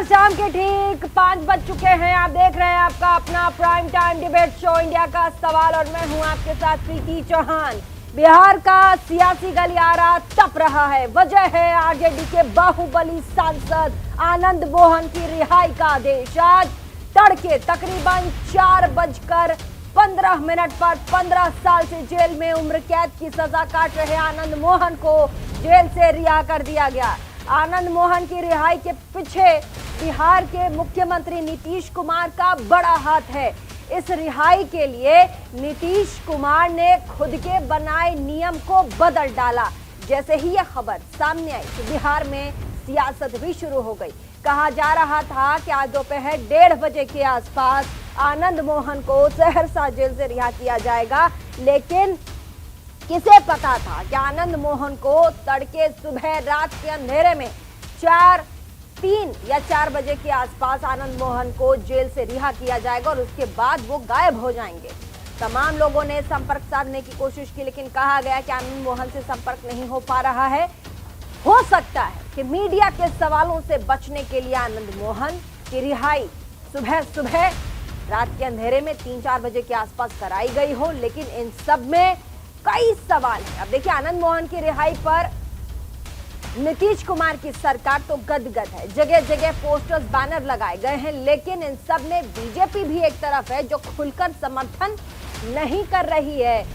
शाम के ठीक 5 बज चुके हैं। आप देख रहे हैं आपका अपना prime time debate show India का सवाल और मैं हूं आपके साथ प्रीति चौहान। बिहार का सियासी गलियारा तप रहा है। वजह है आरजेडी के बाहुबली सांसद आनंद मोहन की रिहाई का आदेश। आज तड़के तकरीबन 4:15 पर 15 साल से जेल में उम्र कैद की सजा काट रहे आनंद मोहन को जेल से रिहा कर दिया गया। आनंद मोहन की रिहाई के पीछे बिहार के मुख्यमंत्री नीतीश कुमार का बड़ा हाथ है। इस रिहाई के लिए नीतीश कुमार ने खुद के बनाए नियम को बदल डाला। जैसे ही यह खबर सामने आई तो बिहार में सियासत भी शुरू हो गई। कहा जा रहा था कि आज दोपहर 1:30 बजे के आसपास आनंद मोहन को सहरसा जेल से रिहा किया जाएगा, लेकिन किसे पता था कि आनंद मोहन को तड़के सुबह रात के अंधेरे में 3 या 4 बजे के आसपास आनंद मोहन को जेल से रिहा किया जाएगा और उसके बाद वो गायब हो जाएंगे। तमाम लोगों ने संपर्क साधने की कोशिश की, लेकिन कहा गया कि आनंद मोहन से संपर्क नहीं हो पा रहा है। हो सकता है कि मीडिया के सवालों से बचने के लिए आनंद मोहन की रिहाई सुबह रात के अंधेरे में 3-4 बजे के आसपास कराई गई हो, लेकिन इन सब में कई सवाल हैं। अब देखिए, आनंद मोहन की रिहाई पर नीतीश कुमार की सरकार तो गदगद है। जगह जगह पोस्टर्स बैनर लगाए गए हैं, लेकिन इन सब में बीजेपी भी एक तरफ है जो खुलकर समर्थन नहीं कर रही है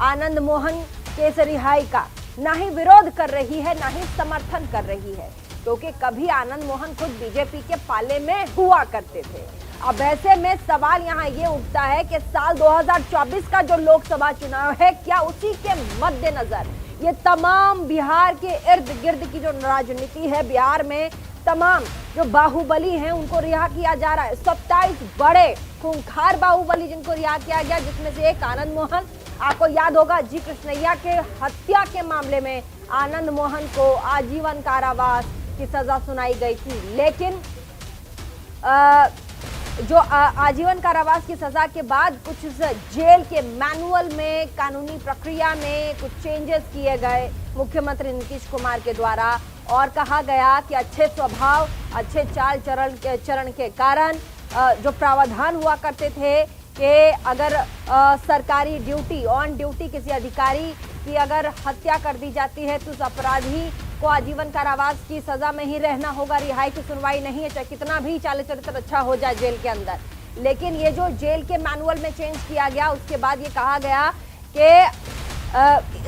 आनंद मोहन के इस रिहाई का, ना ही विरोध कर रही है ना ही समर्थन कर रही है, क्योंकि कभी आनंद मोहन खुद बीजेपी के पाले में हुआ करते थे। अब ऐसे में सवाल यहाँ ये उठता है कि साल 2024 का जो लोकसभा चुनाव है, क्या उसी के मद्देनजर ये तमाम बिहार के इर्द गिर्द की जो राजनीति है, बिहार में तमाम जो बाहुबली हैं उनको रिहा किया जा रहा है। 27 बड़े खूंखार बाहुबली जिनको रिहा किया गया, जिसमें से एक आनंद मोहन। आपको याद होगा जी कृष्णैया के हत्या के मामले में आनंद मोहन को आजीवन कारावास की सजा सुनाई गई थी, लेकिन जो आजीवन कारावास की सजा के बाद कुछ जेल के मैनुअल में, कानूनी प्रक्रिया में कुछ चेंजेस किए गए मुख्यमंत्री नीतीश कुमार के द्वारा, और कहा गया कि अच्छे स्वभाव, अच्छे चाल चरण के कारण जो प्रावधान हुआ करते थे कि अगर सरकारी ड्यूटी, ऑन ड्यूटी किसी अधिकारी की अगर हत्या कर दी जाती है तो उस अपराधी को आजीवन कारावास की सजा में ही रहना होगा, रिहाई की सुनवाई नहीं है, चाहे कितना भी चाल चरित्र अच्छा हो जाए जेल के अंदर। लेकिन ये जो जेल के मैनुअल में चेंज किया गया, उसके बाद ये कहा गया कि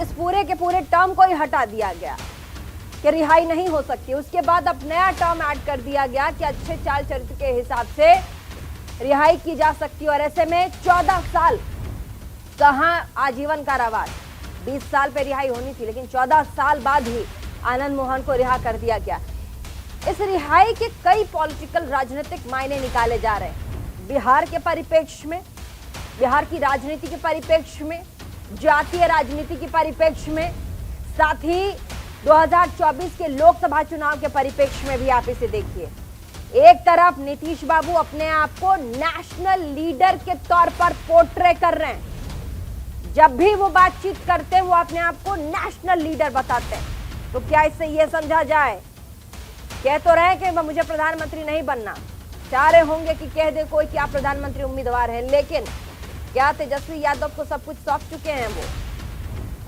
इस पूरे के पूरे टर्म को ही हटा दिया गया कि रिहाई नहीं हो सकती। उसके बाद अब नया टर्म ऐड कर दिया गया कि अच्छे चाल चरित्र के हिसाब से रिहाई की जा सकती है। और ऐसे में 14 साल कहाँ आजीवन कारावास, 20 साल पे रिहाई होनी थी, लेकिन 14 साल बाद ही आनंद मोहन को रिहा कर दिया गया। इस रिहाई के कई पॉलिटिकल राजनीतिक मायने निकाले जा रहे हैं बिहार के परिप्रेक्ष्य में, बिहार की राजनीति के परिप्रेक्ष्य में, जातीय राजनीति के परिप्रेक्ष्य में, साथ ही 2024 के लोकसभा चुनाव के परिप्रेक्ष्य में भी। आप इसे देखिए, एक तरफ नीतीश बाबू अपने आप को नेशनल लीडर के तौर पर पोर्ट्रे कर रहे हैं। जब भी वो बातचीत करते हैं वो अपने आप को नेशनल लीडर बताते हैं। तो क्या इससे ये समझा जाए, कह तो रहे कि मुझे प्रधानमंत्री नहीं बनना, चाह रहे होंगे कि कह दे कोई कि आप प्रधानमंत्री उम्मीदवार हैं, लेकिन क्या तेजस्वी यादव को सब कुछ सौंप चुके हैं वो।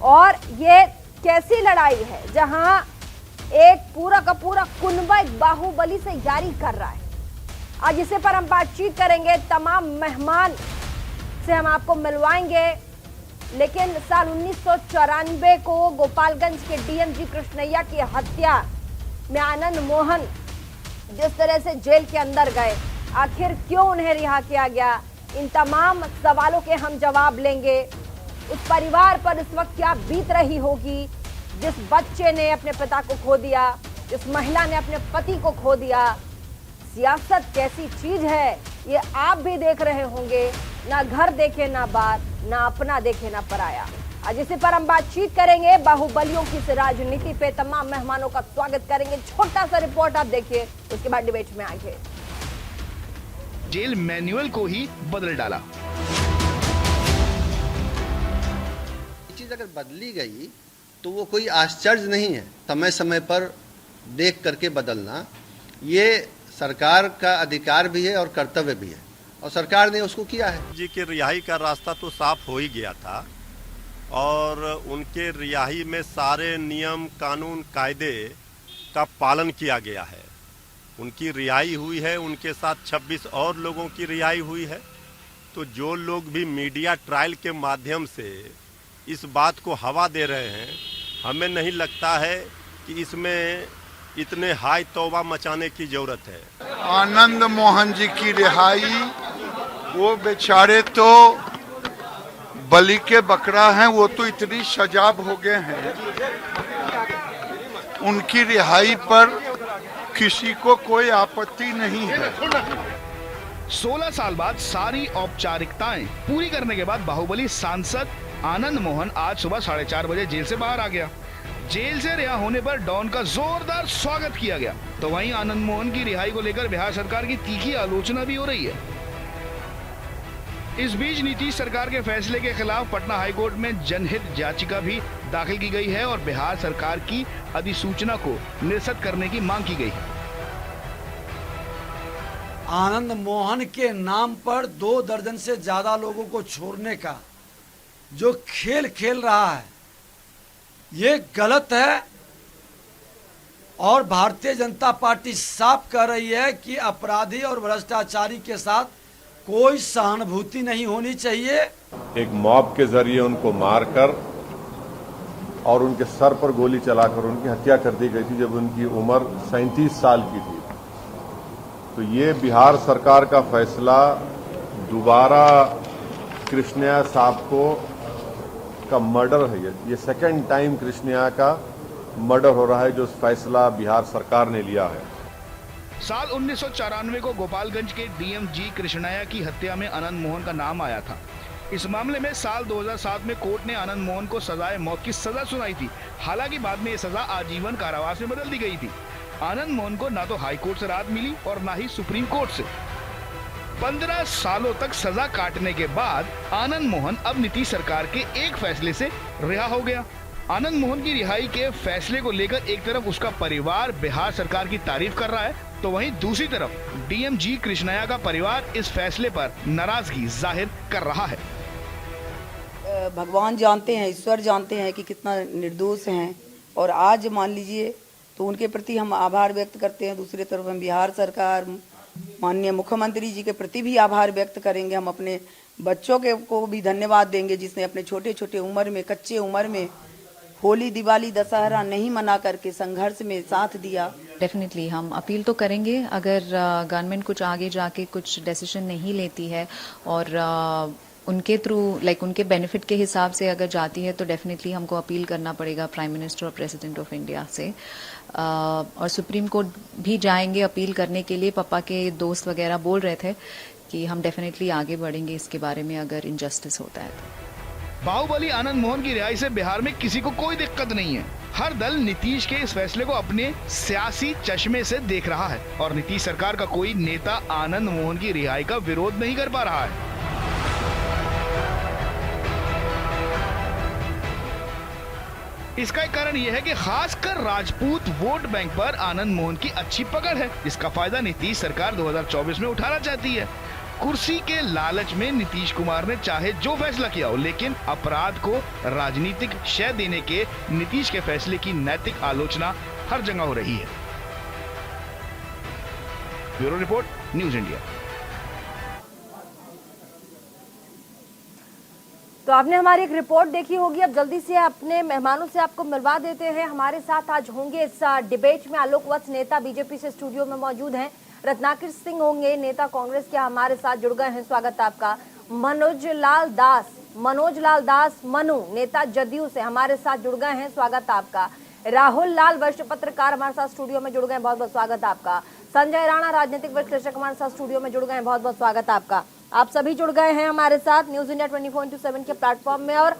और ये कैसी लड़ाई है जहां एक पूरा का पूरा कुनबा एक बाहुबली से यारी कर रहा है। आज इसे पर हम बातचीत करेंगे, तमाम मेहमान से हम आपको मिलवाएंगे। लेकिन साल 1994 को गोपालगंज के डीएम कृष्णैया की हत्या में आनंद मोहन जिस तरह से जेल के अंदर गए, आखिर क्यों उन्हें रिहा किया गया, इन तमाम सवालों के हम जवाब लेंगे। उस परिवार पर इस वक्त क्या बीत रही होगी जिस बच्चे ने अपने पिता को खो दिया, जिस महिला ने अपने पति को खो दिया। सियासत कैसी चीज है ये आप भी देख रहे होंगे, ना घर देखे ना बार, ना अपना देखे ना पराया। आज इसी पर हम बातचीत करेंगे, बाहुबलियों की इस राजनीति पे तमाम मेहमानों का स्वागत करेंगे। छोटा सा रिपोर्ट आप देखिए, उसके बाद डिबेट में आगे। जेल मैनुअल को ही बदल डाला। ये चीज अगर बदली गई तो वो कोई आश्चर्य नहीं है। समय समय पर देख करके बदलना ये सरकार का अधिकार भी है और कर्तव्य भी है, और सरकार ने उसको किया है। जी की रिहाई का रास्ता तो साफ हो ही गया था और उनके रिहाई में सारे नियम कानून कायदे का पालन किया गया है। उनकी रिहाई हुई है, उनके साथ 26 और लोगों की रिहाई हुई है। तो जो लोग भी मीडिया ट्रायल के माध्यम से इस बात को हवा दे रहे हैं, हमें नहीं लगता है कि इसमें इतने हाई तौबा मचाने की जरूरत है। आनंद मोहन जी की रिहाई, वो बेचारे तो बलि के बकरा हैं, वो तो इतनी सजाब हो गए हैं, उनकी रिहाई पर किसी को कोई आपत्ति नहीं है। 16 साल बाद सारी औपचारिकताएं पूरी करने के बाद बाहुबली सांसद आनंद मोहन आज सुबह 4:30 बजे जेल से बाहर आ गया। जेल से रिहा होने पर डॉन का जोरदार स्वागत किया गया। तो वहीं आनंद मोहन की रिहाई को लेकर बिहार सरकार की तीखी आलोचना भी हो रही है। इस बीच नीतीश सरकार के फैसले के खिलाफ पटना हाईकोर्ट में जनहित याचिका भी दाखिल की गई है और बिहार सरकार की अधिसूचना को निरस्त करने की मांग की गई है। आनंद मोहन के नाम पर 2 दर्जन से ज्यादा लोगों को छोड़ने का जो खेल खेल रहा है, ये गलत है और भारतीय जनता पार्टी साफ कर रही है कि अपराधी और भ्रष्टाचारी के साथ कोई सहानुभूति नहीं होनी चाहिए। एक मॉब के जरिए उनको मारकर और उनके सर पर गोली चलाकर उनकी हत्या कर दी गई थी जब उनकी उम्र 37 साल की थी। तो ये बिहार सरकार का फैसला दोबारा कृष्णया साहब को का मर्डर है। ये सेकंड टाइम कृष्णया का मर्डर हो रहा है जो फैसला बिहार सरकार ने लिया है। साल 1994 को गोपालगंज के डीएम जी कृष्णया की हत्या में आनंद मोहन का नाम आया था। इस मामले में साल 2007 में कोर्ट ने आनंद मोहन को सजाए मौत की सजा सुनाई थी। हालांकि बाद में ये सजा आजीवन कारावास में बदल दी गई थी। आनंद मोहन को ना तो हाई कोर्ट से राहत मिली और ना ही सुप्रीम कोर्ट से। 15 सालों तक सजा काटने के बाद आनंद मोहन अब नीतीश सरकार के एक फैसले से रिहा हो गया। आनंद मोहन की रिहाई के फैसले को लेकर एक तरफ उसका परिवार बिहार सरकार की तारीफ कर रहा है, तो वहीं दूसरी तरफ डीएम जी कृष्णया का परिवार इस फैसले पर नाराजगी जाहिर कर रहा है। भगवान जानते हैं, ईश्वर जानते हैं कि कितना निर्दोष हैं और आज मान लीजिए तो उनके प्रति हम आभार व्यक्त करते हैं। दूसरी तरफ हम बिहार सरकार माननीय मुख्यमंत्री जी के प्रति भी आभार व्यक्त करेंगे। हम अपने बच्चों के को भी धन्यवाद देंगे जिसने अपने छोटे छोटे उम्र में, कच्चे उम्र में होली, दिवाली, दशहरा नहीं मना करके संघर्ष में साथ दिया। डेफिनेटली हम अपील तो करेंगे अगर गवर्नमेंट कुछ आगे जाके कुछ डिसीजन नहीं लेती है और उनके थ्रू उनके बेनिफिट के हिसाब से अगर जाती है तो डेफिनेटली हमको अपील करना पड़ेगा प्राइम मिनिस्टर और प्रेसिडेंट ऑफ इंडिया से। और सुप्रीम कोर्ट भी जाएंगे अपील करने के लिए। पापा के दोस्त वगैरह बोल रहे थे कि हम डेफिनेटली आगे बढ़ेंगे इसके बारे में अगर इनजस्टिस होता है तो। बाहुबली आनंद मोहन की रिहाई से बिहार में किसी को कोई दिक्कत नहीं है। हर दल नीतीश के इस फैसले को अपने सियासी चश्मे से देख रहा है और नीतीश सरकार का कोई नेता आनंद मोहन की रिहाई का विरोध नहीं कर पा रहा है। इसका एक कारण यह है कि खासकर राजपूत वोट बैंक पर आनंद मोहन की अच्छी पकड़ है, जिसका फायदा नीतीश सरकार 2024 में उठाना चाहती है। कुर्सी के लालच में नीतीश कुमार ने चाहे जो फैसला किया हो, लेकिन अपराध को राजनीतिक शय देने के नीतीश के फैसले की नैतिक आलोचना हर जगह हो रही है। Bureau report, news India. तो आपने हमारी एक रिपोर्ट देखी होगी। अब जल्दी से अपने मेहमानों से आपको मिलवा देते हैं। हमारे साथ आज होंगे इस डिबेट में आलोक वत्स, नेता बीजेपी से स्टूडियो में मौजूद हैं। रत्नाकर सिंह होंगे, नेता कांग्रेस के, हमारे साथ जुड़ गए हैं। स्वागत आपका। मनोज लाल दास मनु, नेता जदयू से, हमारे साथ जुड़ गए हैं। स्वागत आपका। राहुल लाल, वरिष्ठ पत्रकार, हमारे साथ स्टूडियो में जुड़ गए, बहुत बहुत स्वागत आपका। संजय राणा, राजनीतिक विश्लेषक, हमारे साथ स्टूडियो में जुड़ गए, बहुत बहुत स्वागत आपका। आप सभी जुड़ गए हैं हमारे साथ न्यूज इंडिया 24/7 के प्लेटफॉर्म में। और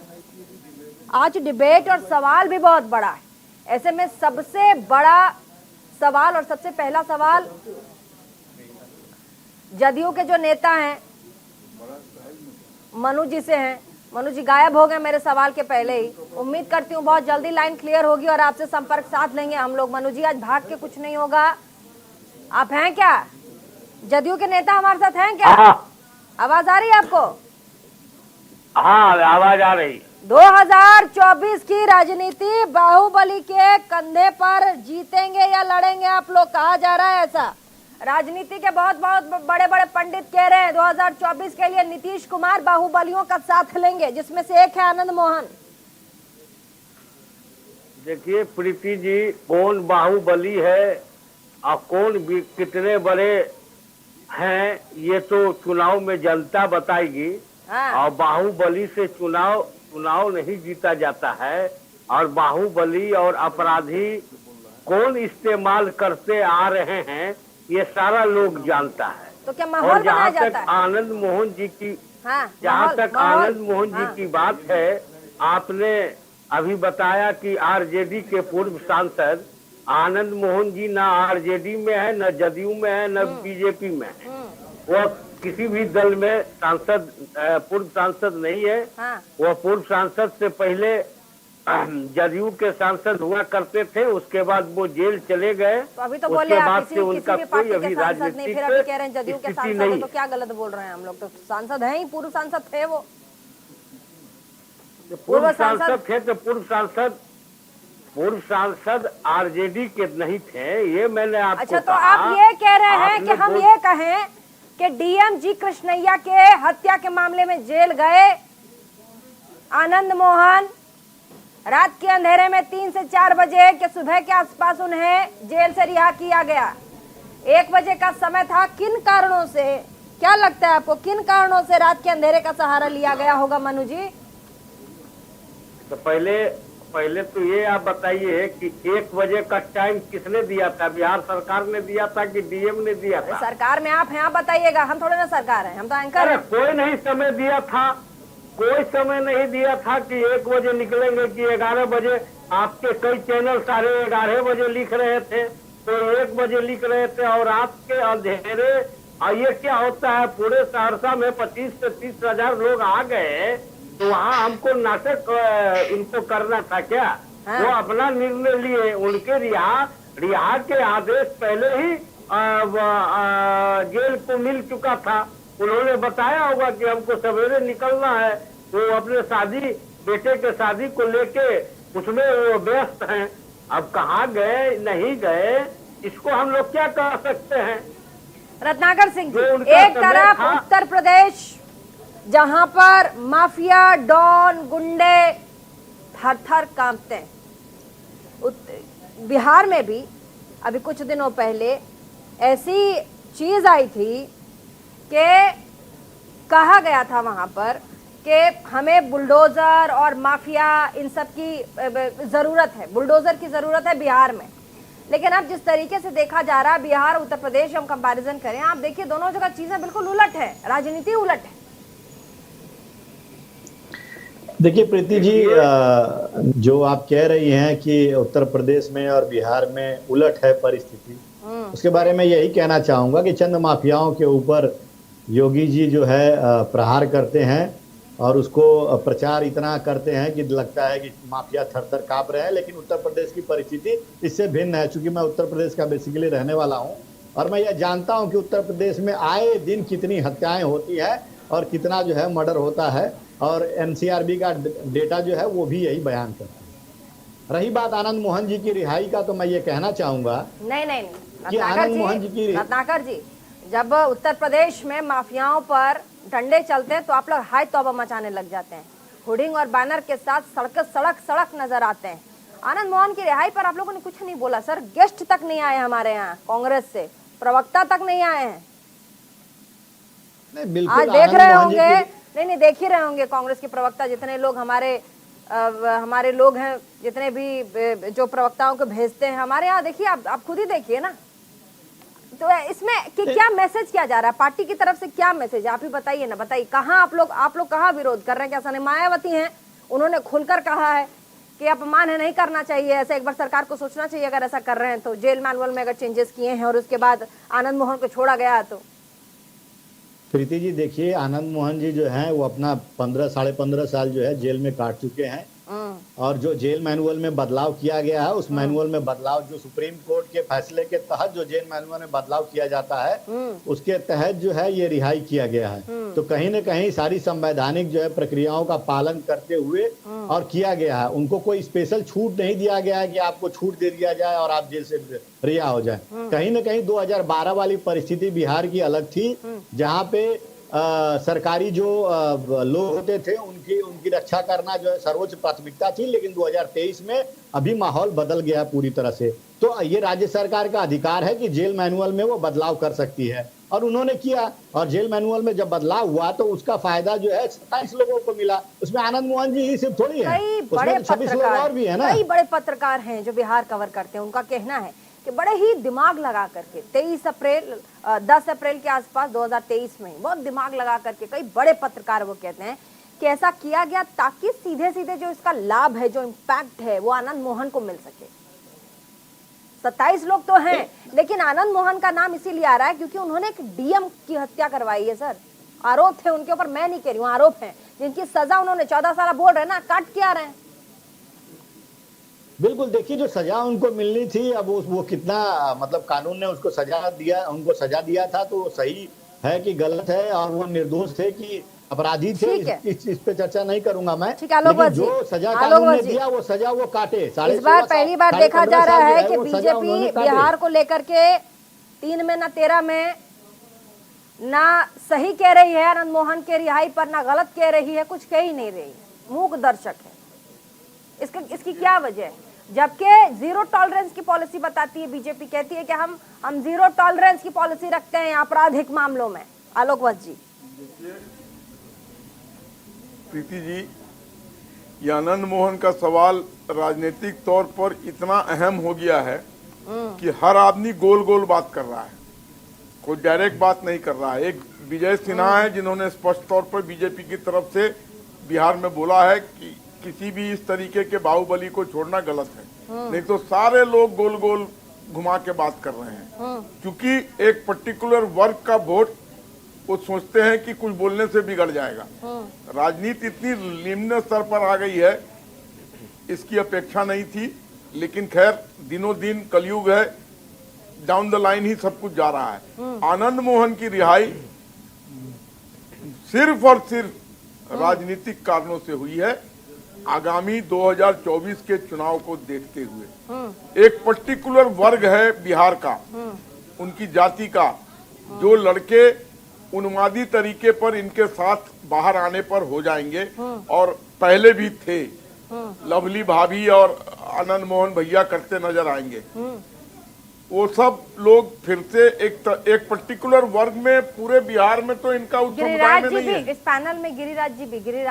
आज डिबेट और सवाल भी बहुत बड़ा है। ऐसे में सबसे बड़ा सवाल और सबसे पहला सवाल जदयू के जो नेता हैं मनु जी से हैं। मनु जी गायब हो गए मेरे सवाल के पहले ही। उम्मीद करती हूँ बहुत जल्दी लाइन क्लियर होगी और आपसे संपर्क साध लेंगे हम लोग। मनु जी, आज भाग के कुछ नहीं होगा, आप हैं क्या? जदयू के नेता हमारे साथ हैं क्या? आवाज आ रही है आपको? हाँ, आवाज आ रही। 2024 की राजनीति बाहुबली के कंधे पर जीतेंगे या लड़ेंगे आप लोग, कहा जा रहा है ऐसा। राजनीति के बहुत बड़े बड़े पंडित कह रहे हैं 2024 के लिए नीतीश कुमार बाहुबलियों का साथ लेंगे, जिसमें से एक है आनंद मोहन। देखिए प्रीति जी, कौन बाहुबली है और कौन भी कितने बड़े हैं ये तो चुनाव में जनता बताएगी। और बाहुबली से चुनाव नहीं जीता जाता है। और बाहुबली और अपराधी कौन इस्तेमाल करते आ रहे हैं ये सारा लोग जानता है। तो क्या माहौल बनाया जाता है? आनंद मोहन जी की जहाँ तक आनंद मोहन जी की बात है, आपने अभी बताया कि आरजेडी के पूर्व सांसद आनंद मोहन जी ना आरजेडी में है, न जदयू में है, न बीजेपी में है। वो किसी भी दल में सांसद पूर्व सांसद नहीं है। वो पूर्व सांसद से पहले जदयू के सांसद हुआ करते थे, उसके बाद वो जेल चले गए। तो अभी तो बोले आप किसी भी पार्टी के सांसद नहीं, फिर अभी कह रहे हैं जदयू के सांसद है, तो क्या गलत बोल रहे हैं हम लोग? तो सांसद हैं ही, पूर्व सांसद थे वो। पूर्व सांसद थे तो पूर्व सांसद आरजेडी के नहीं थे, ये मैंने आपको अच्छा, तो आप ये कह रहे हैं कि हम ये कहें कि डीएम जी कृष्णैया के हत्या के मामले में जेल गए आनंद मोहन, रात के अंधेरे में 3 से 4 बजे के सुबह के आसपास उन्हें जेल से रिहा किया गया। 1 बजे का समय था। किन कारणों से, क्या लगता है आपको, किन कारणों से रात के अंधेरे का सहारा लिया गया होगा मनु जी? तो पहले तो ये आप बताइए कि 1 बजे का टाइम किसने दिया था? बिहार सरकार ने दिया था कि डीएम ने दिया था? सरकार में आप हैं, आप बताइएगा, हम थोड़े ना सरकार हैं, हम तो एंकर हैं। कोई नहीं समय दिया था, कोई समय नहीं दिया था कि 1 बजे निकलेंगे कि 11 बजे। आपके कई चैनल सारे 11 बजे लिख रहे थे, तो 1 बजे लिख रहे थे। और रात के अंधेरे, और ये क्या होता है, पूरे सहरसा में 25 से 30 हजार लोग आ गए, तो वहाँ हमको नाटक इनको करना था क्या? वो अपना निर्णय लिए, उनके रिहा के आदेश पहले ही जेल को मिल चुका था। उन्होंने बताया होगा कि हमको सवेरे निकलना है, वो अपने बेटे के शादी को लेके उसमें वो व्यस्त हैं। अब कहाँ गए नहीं गए, इसको हम लोग क्या कह सकते हैं? रत्नाकर सिंह जी, एक तरफ उत्तर प्रदेश जहां पर माफिया, डॉन, गुंडे थर थर कांपते हैं, बिहार में भी अभी कुछ दिनों पहले ऐसी चीज आई थी कि कहा गया था वहां पर कि हमें बुलडोजर और माफिया इन सब की जरूरत है, बुलडोजर की जरूरत है बिहार में। लेकिन अब जिस तरीके से देखा जा रहा है बिहार उत्तर प्रदेश, हम कंपैरिजन करें, आप देखिए दोनों जगह चीजें बिल्कुल उलट है, राजनीति उलट है। देखिए प्रीति जी, जो आप कह रही हैं कि उत्तर प्रदेश में और बिहार में उलट है परिस्थिति, उसके बारे में यही कहना चाहूंगा कि चंद माफियाओं के ऊपर योगी जी जो है प्रहार करते हैं और उसको प्रचार इतना करते हैं कि लगता है कि माफिया थर थर कांप रहे हैं। लेकिन उत्तर प्रदेश की परिस्थिति इससे भिन्न है। चूंकि मैं उत्तर प्रदेश का बेसिकली रहने वाला हूं और मैं यह जानता हूं कि उत्तर प्रदेश में आए दिन कितनी हत्याएं होती है और कितना जो है मर्डर होता है, और एनसीआरबी का डेटा जो है वो भी यही बयान करता है। रही बात आनंद मोहन जी की रिहाई का, तो मैं ये कहना चाहूंगा नहीं कि आनंद मोहन जी की रत्नाकर जी, जब उत्तर प्रदेश में माफियाओं पर डंडे चलते हैं तो आप लोग हाय तौबा मचाने लग जाते हैं, होर्डिंग और बैनर के साथ सड़क नजर आते हैं। आनंद मोहन की रिहाई पर आप लोगों ने कुछ नहीं बोला सर, गेस्ट तक नहीं आए हमारे यहाँ, कांग्रेस से प्रवक्ता तक नहीं आए हैं। आज देख रहे होंगे, नहीं देख ही रहे होंगे, कांग्रेस के प्रवक्ता जितने लोग हमारे लोग हैं, जितने भी जो प्रवक्ताओं को भेजते हैं हमारे यहाँ, देखिए आप खुद ही देखिए ना। तो इसमें कि क्या मैसेज किया जा रहा है पार्टी की तरफ से, क्या मैसेज आप ही बताइए ना, बताइए कहाँ आप लोग कहाँ विरोध कर रहे हैं? क्या सने मायावती हैं, उन्होंने खुलकर कहा है कि अपमान है, नहीं करना चाहिए ऐसा, एक बार सरकार को सोचना चाहिए अगर ऐसा कर रहे हैं तो। जेल मैनुअल में अगर चेंजेस किए हैं और उसके बाद आनंद मोहन को छोड़ा गया तो। प्रीति जी देखिए, आनंद मोहन जी जो हैं वो अपना 15 साढ़े 15 साल जो है जेल में काट चुके हैं और जो जेल मैनुअल में बदलाव किया गया है, उस मैनुअल में बदलाव जो सुप्रीम कोर्ट के फैसले के तहत जो जेल मैनुअल में बदलाव किया जाता है, उसके तहत जो है ये रिहाई किया गया है। तो कहीं न कहीं सारी संवैधानिक जो है प्रक्रियाओं का पालन करते हुए और किया गया है। उनको कोई स्पेशल छूट नहीं दिया गया है कि आपको छूट दे दिया जाए और आप जेल से रिहा हो जाए। कहीं न कहीं 2012 वाली परिस्थिति बिहार की अलग थी, जहाँ पे सरकारी जो लोग होते थे उनकी रक्षा करना जो है सर्वोच्च प्राथमिकता थी। लेकिन 2023 में अभी माहौल बदल गया है पूरी तरह से। तो ये राज्य सरकार का अधिकार है कि जेल मैनुअल में वो बदलाव कर सकती है, और उन्होंने किया। और जेल मैनुअल में जब बदलाव हुआ तो उसका फायदा जो है 27 लोगों को मिला। उसमें आनंद मोहन जी ही सिर्फ थोड़ी है, उसमें 26 लोग और भी है ना। कई बड़े पत्रकार हैं जो बिहार कवर करते हैं, उनका कहना है कि बड़े ही दिमाग लगा करके 10 अप्रैल के आसपास 2023 में बहुत दिमाग लगा करके कई बड़े पत्रकार वो कहते हैं कि ऐसा किया गया ताकि सीधे सीधे जो इसका लाभ है, जो इम्पैक्ट है, वो आनंद मोहन को मिल सके। 27 लोग तो हैं, लेकिन आनंद मोहन का नाम इसीलिए आ रहा है क्योंकि उन्होंने एक डीएम की हत्या करवाई है। सर, आरोप थे उनके ऊपर, मैं नहीं कह रही हूँ, आरोप है जिनकी सजा उन्होंने 14 साल बोल रहे ना, काट के आ रहे हैं। बिल्कुल, देखिए जो सजा उनको मिलनी थी, अब वो कितना मतलब कानून ने उसको सजा दिया था तो सही है कि गलत है, और वो निर्दोष थे कि अपराधी थे, इस पे चर्चा नहीं करूंगा मैं। लेकिन जो सजा कानून ने दिया वो सजा वो काटे। इस बार पहली बार देखा जा रहा है कि बीजेपी बिहार को लेकर के 3 में ना 13 में ना सही कह रही है आनंद मोहन के रिहाई पर, ना गलत कह रही है, कुछ कह ही नहीं रही, मूक दर्शक है। इसकी क्या वजह है? जबकि जीरो टॉलरेंस की पॉलिसी बताती है बीजेपी, कहती है कि हम जीरो टॉलरेंस की पॉलिसी रखते हैं आपराधिक मामलों में। आलोक वत्स जी। प्रीति जी, ये आनंद मोहन का सवाल राजनीतिक तौर पर इतना अहम हो गया है कि हर आदमी गोल गोल बात कर रहा है, कोई डायरेक्ट बात नहीं कर रहा है। एक विजय सिन्हा है जिन्होंने स्पष्ट तौर पर बीजेपी की तरफ से बिहार में बोला है कि किसी भी इस तरीके के बाहुबली को छोड़ना गलत है, नहीं तो सारे लोग गोल गोल घुमा के बात कर रहे हैं। क्योंकि एक पर्टिकुलर वर्ग का वोट वो सोचते हैं कि कुछ बोलने से बिगड़ जाएगा। राजनीति इतनी निम्न स्तर पर आ गई है, इसकी अपेक्षा नहीं थी, लेकिन खैर दिनों दिन कलयुग है, डाउन द लाइन ही सब कुछ जा रहा है। आनंद मोहन की रिहाई सिर्फ और सिर्फ राजनीतिक कारणों से हुई है। आगामी 2024 के चुनाव को देखते हुए एक पर्टिकुलर वर्ग है बिहार का, उनकी जाति का, जो लड़के उन्मादी तरीके पर इनके साथ बाहर आने पर हो जाएंगे, और पहले भी थे, लवली भाभी और आनंद मोहन भैया करते नजर आएंगे। वो सब लोग फिर से एक पर्टिकुलर वर्ग में, पूरे बिहार में तो इनका उस समुदाय में नहीं है। इस पैनल में गिरिराज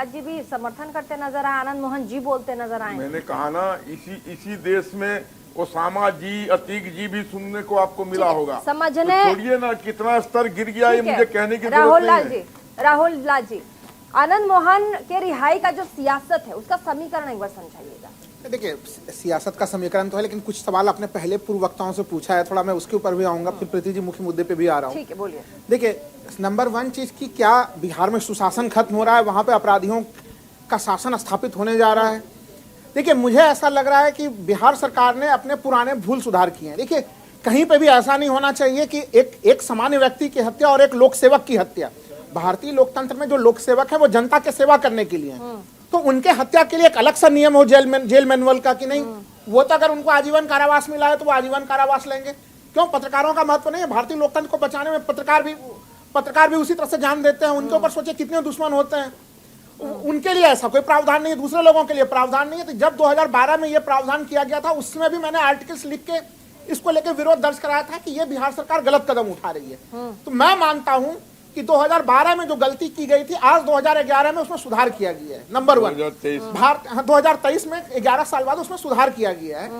जी भी समर्थन करते नजर आए, आनंद मोहन जी बोलते नजर आए। मैंने कहा ना, इसी देश में ओसामा जी, अतीक जी भी सुनने को आपको मिला होगा। समझने छोड़िए ना कितना स्तर गिर गया, ये मुझे कहने की जरूरत नहीं है। राहुल लाल जी, आनंद मोहन के रिहाई का जो सियासत है उसका समीकरण एक बार समझाइएगा। देखिए, सियासत का समीकरण तो है, लेकिन कुछ सवाल आपने पहले पूर्व वक्ताओं से पूछा है, थोड़ा मैं उसके ऊपर भी आऊंगा, फिर प्रीति जी मुख्य मुद्दे पे भी आ रहा हूँ। ठीक है, बोलिए। देखिए, नंबर 1 चीज की, क्या बिहार में सुशासन खत्म हो रहा है, वहां पे अपराधियों का शासन स्थापित होने जा रहा है? देखिए, मुझे ऐसा लग रहा है कि बिहार सरकार ने अपने पुराने भूल सुधार किए हैं। देखिए, कहीं पे भी ऐसा नहीं होना चाहिए कि एक सामान्य व्यक्ति की हत्या और एक लोक सेवक की हत्या। भारतीय लोकतंत्र में जो लोक सेवक है वो जनता के सेवा करने के लिए, तो उनके हत्या के लिए एक अलग सा नियम हो जेल मैनुअल का कि नहीं, वो तो अगर उनको आजीवन कारावास मिला है तो वो आजीवन कारावास लेंगे। क्यों? पत्रकारों का महत्व नहीं है? भारतीय लोकतंत्र को बचाने में पत्रकार भी उसी तरह से जान देते हैं। उनके ऊपर सोचिए कितने दुश्मन होते हैं। उनके लिए ऐसा कोई प्रावधान नहीं है, दूसरे लोगों के लिए प्रावधान नहीं है। तो जब 2012 में ये प्रावधान किया गया था, उसमें भी मैंने आर्टिकल्स लिख के इसको लेकर विरोध दर्ज कराया था कि ये बिहार सरकार गलत कदम उठा रही है। तो मैं मानता हूं कि 2012 में जो गलती की गई थी, आज 2011 में उसमें सुधार किया गया है। नंबर 1, 2023 में 11 साल बाद उसमें सुधार किया गया है।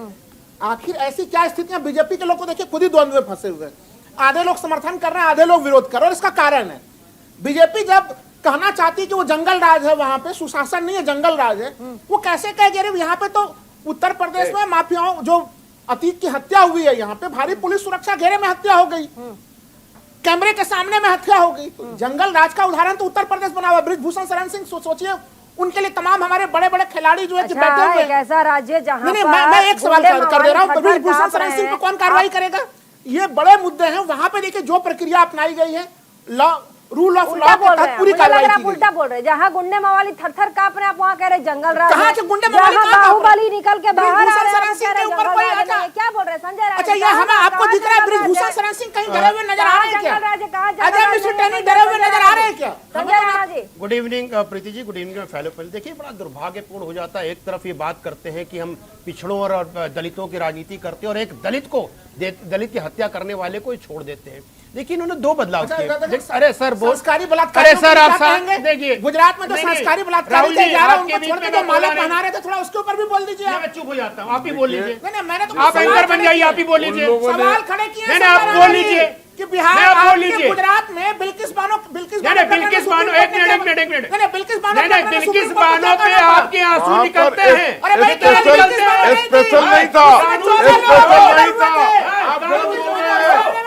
आखिर ऐसी क्या स्थितियां, बीजेपी के लोग को देखिए खुद ही द्वंद्व में फंसे हुए हैं। आधे लोग समर्थन कर रहे हैं, आधे लोग विरोध कर रहे हैं, और इसका कारण है बीजेपी जब कहना चाहती कि वो जंगल राज है, वहां पे सुशासन नहीं है, जंगल राज है, वो कैसे कह रहे यहाँ पे तो उत्तर प्रदेश में माफियाओं, जो अतीक की हत्या हुई है, यहाँ पे भारी पुलिस सुरक्षा घेरे में हत्या हो गई, कैमरे के सामने में हत्या हो गई। जंगल राज का उदाहरण तो उत्तर प्रदेश बना हुआ। ब्रिजभूषण शरण सिंह सोचिए, उनके लिए तमाम हमारे बड़े बड़े खिलाड़ी जो है कि बैठे हुए एक ऐसा राज्य जहां नहीं, मैं एक सवाल कर दे रहा हूँ, ब्रिजभूषण शरण सिंह पे कौन कार्रवाई करेगा? ये बड़े मुद्दे हैं, वहां पे देखिए जो प्रक्रिया अपनाई गई है, लॉ रूल ऑफ लॉ के तहत पूरी कार्रवाई की गई। उल्टा बोल रहे, जहाँ गुंडे मवाली थर-थर कांप रहे, आप वहाँ कह रहे जंगल राज। कहाँ से गुंडे मवाली कांप रहे? बाहुबली निकल के बाहर आ रहे हैं, सिंह के ऊपर कोई क्या बोल रहे संजय राज? अच्छा, ये हमें आपको दिख रहा है ब्रिजभूषण शरण सिंह कहीं डरे हुए नजर आ रहे हैं क्या? अजय मिश्र टेनी डरे हुए नजर आ रहे हैं क्या? Sanjay Rana ji, good evening Preeti ji, good evening फैलो पहले। देखिए, बड़ा दुर्भाग्यपूर्ण हो जाता है, एक तरफ ये बात करते हैं कि हम पिछड़ों और दलितों की राजनीति करते हैं और एक दलित की हत्या करने वाले को छोड़ देते हैं। देखिए, इन्होंने दो बदलाव किए। अरे सर, संस्कारी बलात्कार, अरे सर, आप देखिए गुजरात में जो संस्कारी बलात्कार किया जा रहा है, उनको छोड़ के जो माला पहना रहे थे, थोड़ा उसके ऊपर भी बोल दीजिए। मैं चुप हो जाता हूँ, आप ही बोल लीजिए। नहीं, मैंने तो आप एंकर बन जाइए, आप ही बोल लीजिए। सवाल खड़े किए, आप बोल लीजिए कि बिहार के गुजरात में बिल्किस बानो एक मिनट बिल्किस बानो पे आपके आंसू निकलते हैं। अरे स्पेशल नहीं था,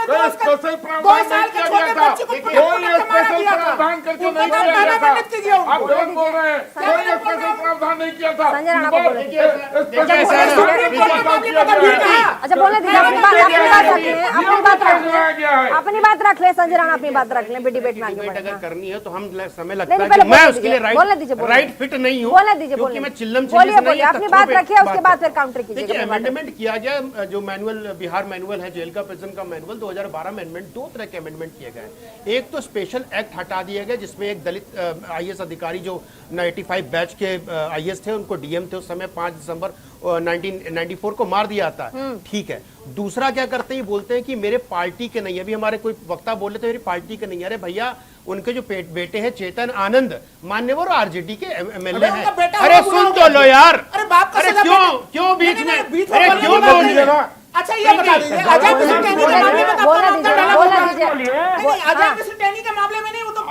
स्पेशल प्रावधान किया गया था, कोई स्पेशल प्रावधान करके नहीं किया गया था। आप गलत बोल रहे हैं, कोई स्पेशल प्रावधान नहीं किया था। अच्छा, बोलने दीजिए, अपनी बात रख ले संजय राणा, अपनी बात रख ले, डिबेट में अगर करनी है तो हम समय लगता है कि मैं उसके लिए राइट फिट नहीं हूँ, क्योंकि मैं चिल्लम अपनी बात रखिए, उसके बाद फिर काउंटर कीजिए। अमेंडमेंट किया गया, जो मैनुअल बिहार मैनुअल है, जेल का प्रिजन का मैनुअल 2012 अमेंडमेंट, दो तरह के अमेंडमेंट किए गए। एक तो स्पेशल एक्ट हटा दिया गया, जिसमें एक दलित आईएएस अधिकारी जो 95 बैच के आईएएस थे, उनको डीएम थे उस समय, 5 दिसंबर 1994 को मार दिया था। ठीक है। दूसरा क्या करते हैं, बोलते हैं कि मेरे पार्टी के नहीं, अभी हमारे कोई वक्ता बोले थे मेरी पार्टी के नहीं। अरे भैया, उनके जो बेटे हैं चेतन आनंद, मान्यवर आरजेडी के एमएलए हैं। अरे सुन तो लो यार, अरे क्यों बीच में, अरे क्यों बोल रहे हो? अच्छा, ये बता दीजिए, अजय मिश्र टेनी के मामले में अजय मिश्र टेनी के मामले में नहीं, वो तो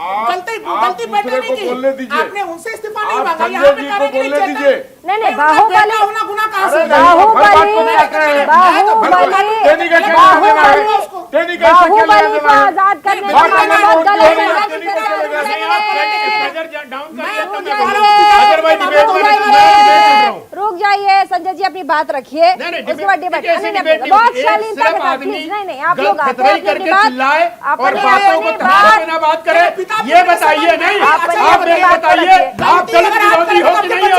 गलती बेटे ने की, आपने उनसे इस्तीफा नहीं मांगा, यहाँ पे करने के लिए नहीं, बाहुबली होना गुनाह कहाँ से? बाहुबली को आजाद करने का बहुत गलत है। रुक जाइए संजय जी, अपनी बात रखिए, उसके बाद डिबेट। बहुत शालीनता के साथ, नहीं, आप लोग आते हैं अपनी बात करें, ये बताइए। नहीं, आप बताइए, आप दलित विरोधी हो कि नहीं हो?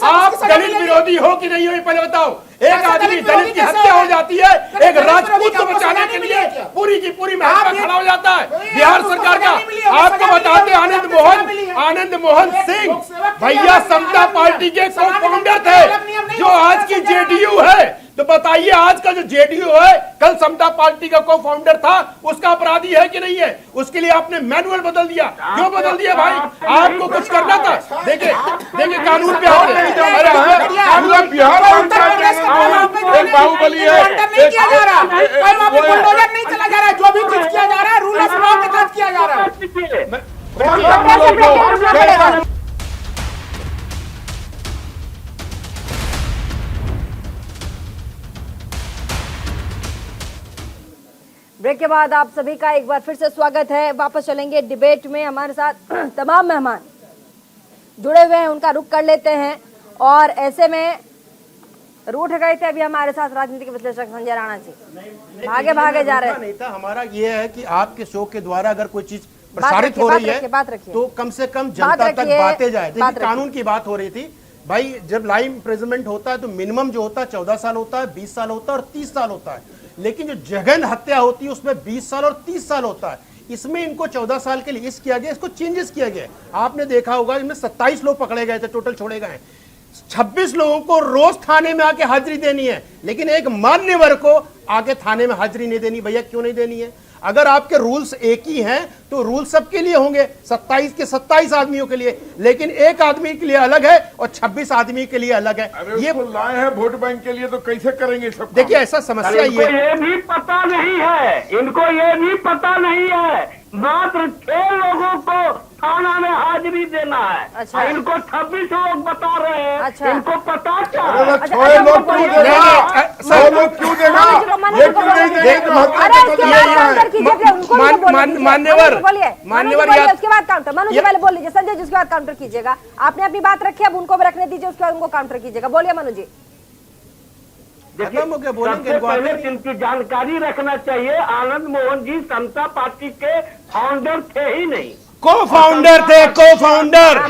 आप दलित विरोधी हो कि नहीं हो, ये पहले बताओ। एक आदमी दलित की हत्या हो जाती है, एक राजपूत को बचाने के लिए पूरी की पूरी महकमा खड़ा हो जाता है बिहार सरकार का। आपको बताते आनंद मोहन सिंह भैया समता पार्टी के को फाउंडर थे, जो आज की जेडीयू है। तो बताइए, आज का जो जेडीयू है, कल समता पार्टी का को फाउंडर था, उसका अपराधी है कि नहीं है? उसके लिए आपने मैनुअल बदल दिया। क्यों बदल दिया भाई? आपको कुछ करना था। देखिए कानून पे बाहुबली है, नहीं किया जा रहा, बुलडोजर नहीं चला जा रहा, जो भी चीज किया जा रहा है रूल ऑफ लॉ के तहत किया जा रहा है। ब्रेक के बाद आप सभी का एक बार फिर से स्वागत है। वापस चलेंगे डिबेट में। हमारे साथ तमाम मेहमान जुड़े हुए हैं, उनका रुख कर लेते हैं। और ऐसे में रूठ गए थे अभी हमारे साथ राजनीतिक विश्लेषक संजय राणा जी, भागे जा रहे नहीं था। हमारा ये है कि आपके शो के द्वारा अगर कोई चीज प्रसारित हो रही है तो कम से कम जनता तक बातें जाए। देखिए, कानून की बात हो रही थी भाई, जब लाइव इम्प्रिजनमेंट होता है तो मिनिमम जो होता है 14 साल होता है, 20 साल होता है और 30 साल होता है। लेकिन जो जघन हत्या होती है उसमें 20 साल और 30 साल होता है। इसमें इनको 14 साल के लिए किया गया, इसको चेंजेस किया गया। आपने देखा होगा, इसमें 27 लोग पकड़े गए थे, टोटल छोड़े गए। 26 लोगों को रोज थाने में आके हाजिरी देनी है, लेकिन एक मान्यवर को आके थाने में हाजिरी नहीं देनी। भैया क्यों नहीं देनी है? अगर आपके रूल्स एक ही हैं तो रूल्स सबके लिए होंगे, 27 के 27 आदमियों के लिए, लेकिन एक आदमी के लिए अलग है और 26 आदमी के लिए अलग है। ये लाए हैं वोट बैंक के लिए, तो कैसे करेंगे सब? देखिए, ऐसा समस्या ये भी पता नहीं है, इनको ये भी पता नहीं है मात्र 6 लोगों को थाना में हाजिरी देना है। अच्छा। इनको 26 लोग बता रहे हैं। अच्छा। इनको पता क्या अरे है? तो 6 लोग क्यों देगा? 6 लोग क्यों देगा? ये क्यों नहीं देगा? मान्यवर उसके बाद काउंटर मनु जी पहले बोल लीजिए, संजय जी उसके बाद काउंटर कीजिएगा। आपने अपनी बात रखी, अब उनको भी रखने दीजिए, उसके बाद उनको काउंटर कीजिएगा। बोलिए मनु जी। सबसे पहले इनकी जानकारी रखना चाहिए, आनंद मोहन जी समता पार्टी के फाउंडर थे ही नहीं, को फाउंडर थे, को फाउंडर।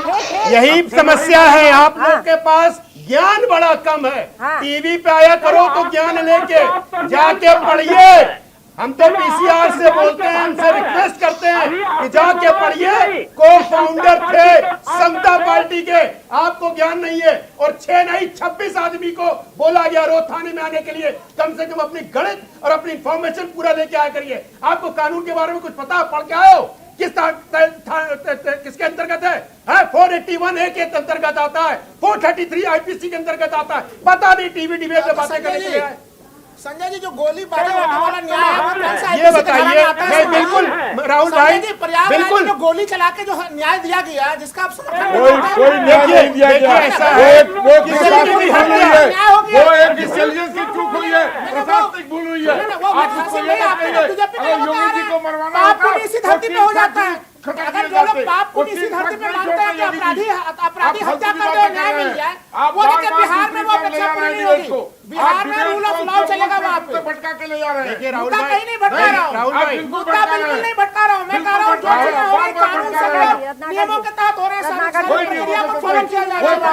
यही समस्या है, आप लोग के पास ज्ञान बड़ा कम है। टीवी पे आया करो तो ज्ञान लेके जाके पढ़िए। हम तो पीसीआर से बोलते हैं, हमसे रिक्वेस्ट करते हैं कि जाके पढ़िए। को फाउंडर थे समता पार्टी के, आपको ज्ञान नहीं है। और 6 नहीं 26 आदमी को बोला गया रोज थाने में आने के लिए। कम से कम अपनी गणित और अपनी इंफॉर्मेशन पूरा लेके आया करिए। आपको कानून के बारे में कुछ पता, पढ़ के आओ। किसके अंतर्गत है? 481 ए के अंतर्गत आता है, 433 आईपीसी के अंतर्गत आता है। पता नहीं, टीवी डिबेट में बातें करने के लिए आए। संजय जी जो गोलीबारी होने वाला न्याय है वो कौन सा ये बताइए। मैं बिल्कुल राहुल भाई बिल्कुल जो गोली चला के जो न्याय दिया गया जिसका आप कोई न्याय नहीं दिया गया। ऐसा वो है एक इंटेलिजेंस की चूक हुई है, प्रशासनिक भूल हुई है। योगी जी को मरवाना पाप पुण्य इसी धरती पे हो जाता है। अगर जो लोग पाप पुण्य इसी धरती पे मानते हैं कि अपराधी हत्या कर दो न्याय मिल जाए, वो देखिए बिहार में वो अपेक्षा पूरी नहीं होगी। बिहार में रूल ऑफ लॉ चलेगा वहाँ पे। भटका के ले जा रहे हैं। मुद्दा कहीं नहीं भटका रहा हूँ, मुद्दा बिल्कुल नहीं भटका रहा हूँ। मैं कह रहा हूँ जो चीजें हो रही कानून से नियमों के तहत हो रहे हैं, मीडिया को फॉलो किया जाएगा।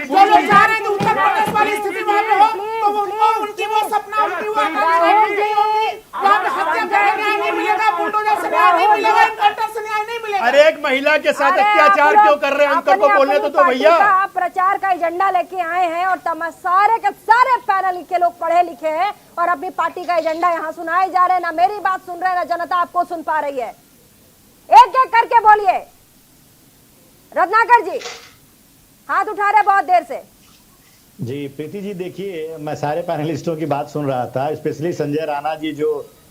जो लोग चाह रहे हैं कि उत्तर प्रदेश वाली स्थिति वहाँ पे हो तो उनकी वो सपना, उनकी वो आकांक्षा नहीं होगी। वहाँ पे हत्या करके न्याय नहीं मिलेगा, बुलडोजर से न्याय नहीं मिलेगा, इनकाउंटर से न्याय नहीं मिलेगा। अरे एक महिला के साथ अत्याचार क्यों कर रहे हैं? अंकल को बोलने तो भैया। आप प्रचार का एजेंडा लेके आए हैं और सारे के सारे पैनल के लोग पढ़े लिखे हैं और अपनी पार्टी का एजेंडा यहाँ सुनाए जा रहे हैं। ना मेरी बात सुन रहे हैं, ना जनता आपको सुन पा रही है। एक एक करके बोलिए। रत्नाकर जी हाथ उठा रहे बहुत देर से। जी प्रीति जी, देखिए मैं सारे पैनलिस्टों की बात सुन रहा था, स्पेशली संजय राणा जी जो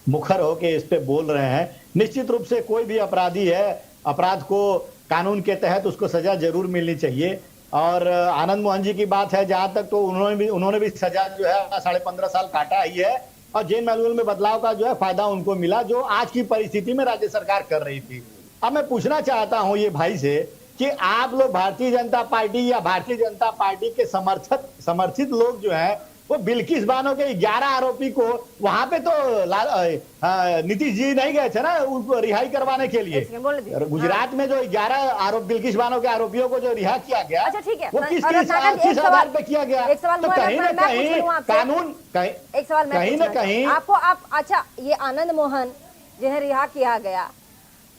मुखर होके इस पे बोल रहे हैं। निश्चित रूप से कोई भी अपराधी है, अपराध को कानून के तहत उसको सजा जरूर मिलनी चाहिए। और आनंद मोहन जी की बात है जहां तक, तो उन्होंने भी सजा जो है 15.5 साल काटा ही है और जेल मैनुअल में बदलाव का जो है फायदा उनको मिला, जो आज की परिस्थिति में राज्य सरकार कर रही थी। अब मैं पूछना चाहता हूं ये भाई से कि आप लोग भारतीय जनता पार्टी या भारतीय जनता पार्टी के समर्थित लोग जो है वो बिल्किस बानो के 11 आरोपी को वहां पे तो नीतीश जी नहीं गए थे ना उनको रिहाई करवाने के लिए। गुजरात में जो 11 बिल्किस बानो के आरोपियों को जो रिहा किया गया, अच्छा ठीक है, वो किस आधार पे किया गया? तो कहीं ना कहीं कानून कहीं ना कहीं आपको अच्छा ये आनंद मोहन जिन्हें रिहा किया गया,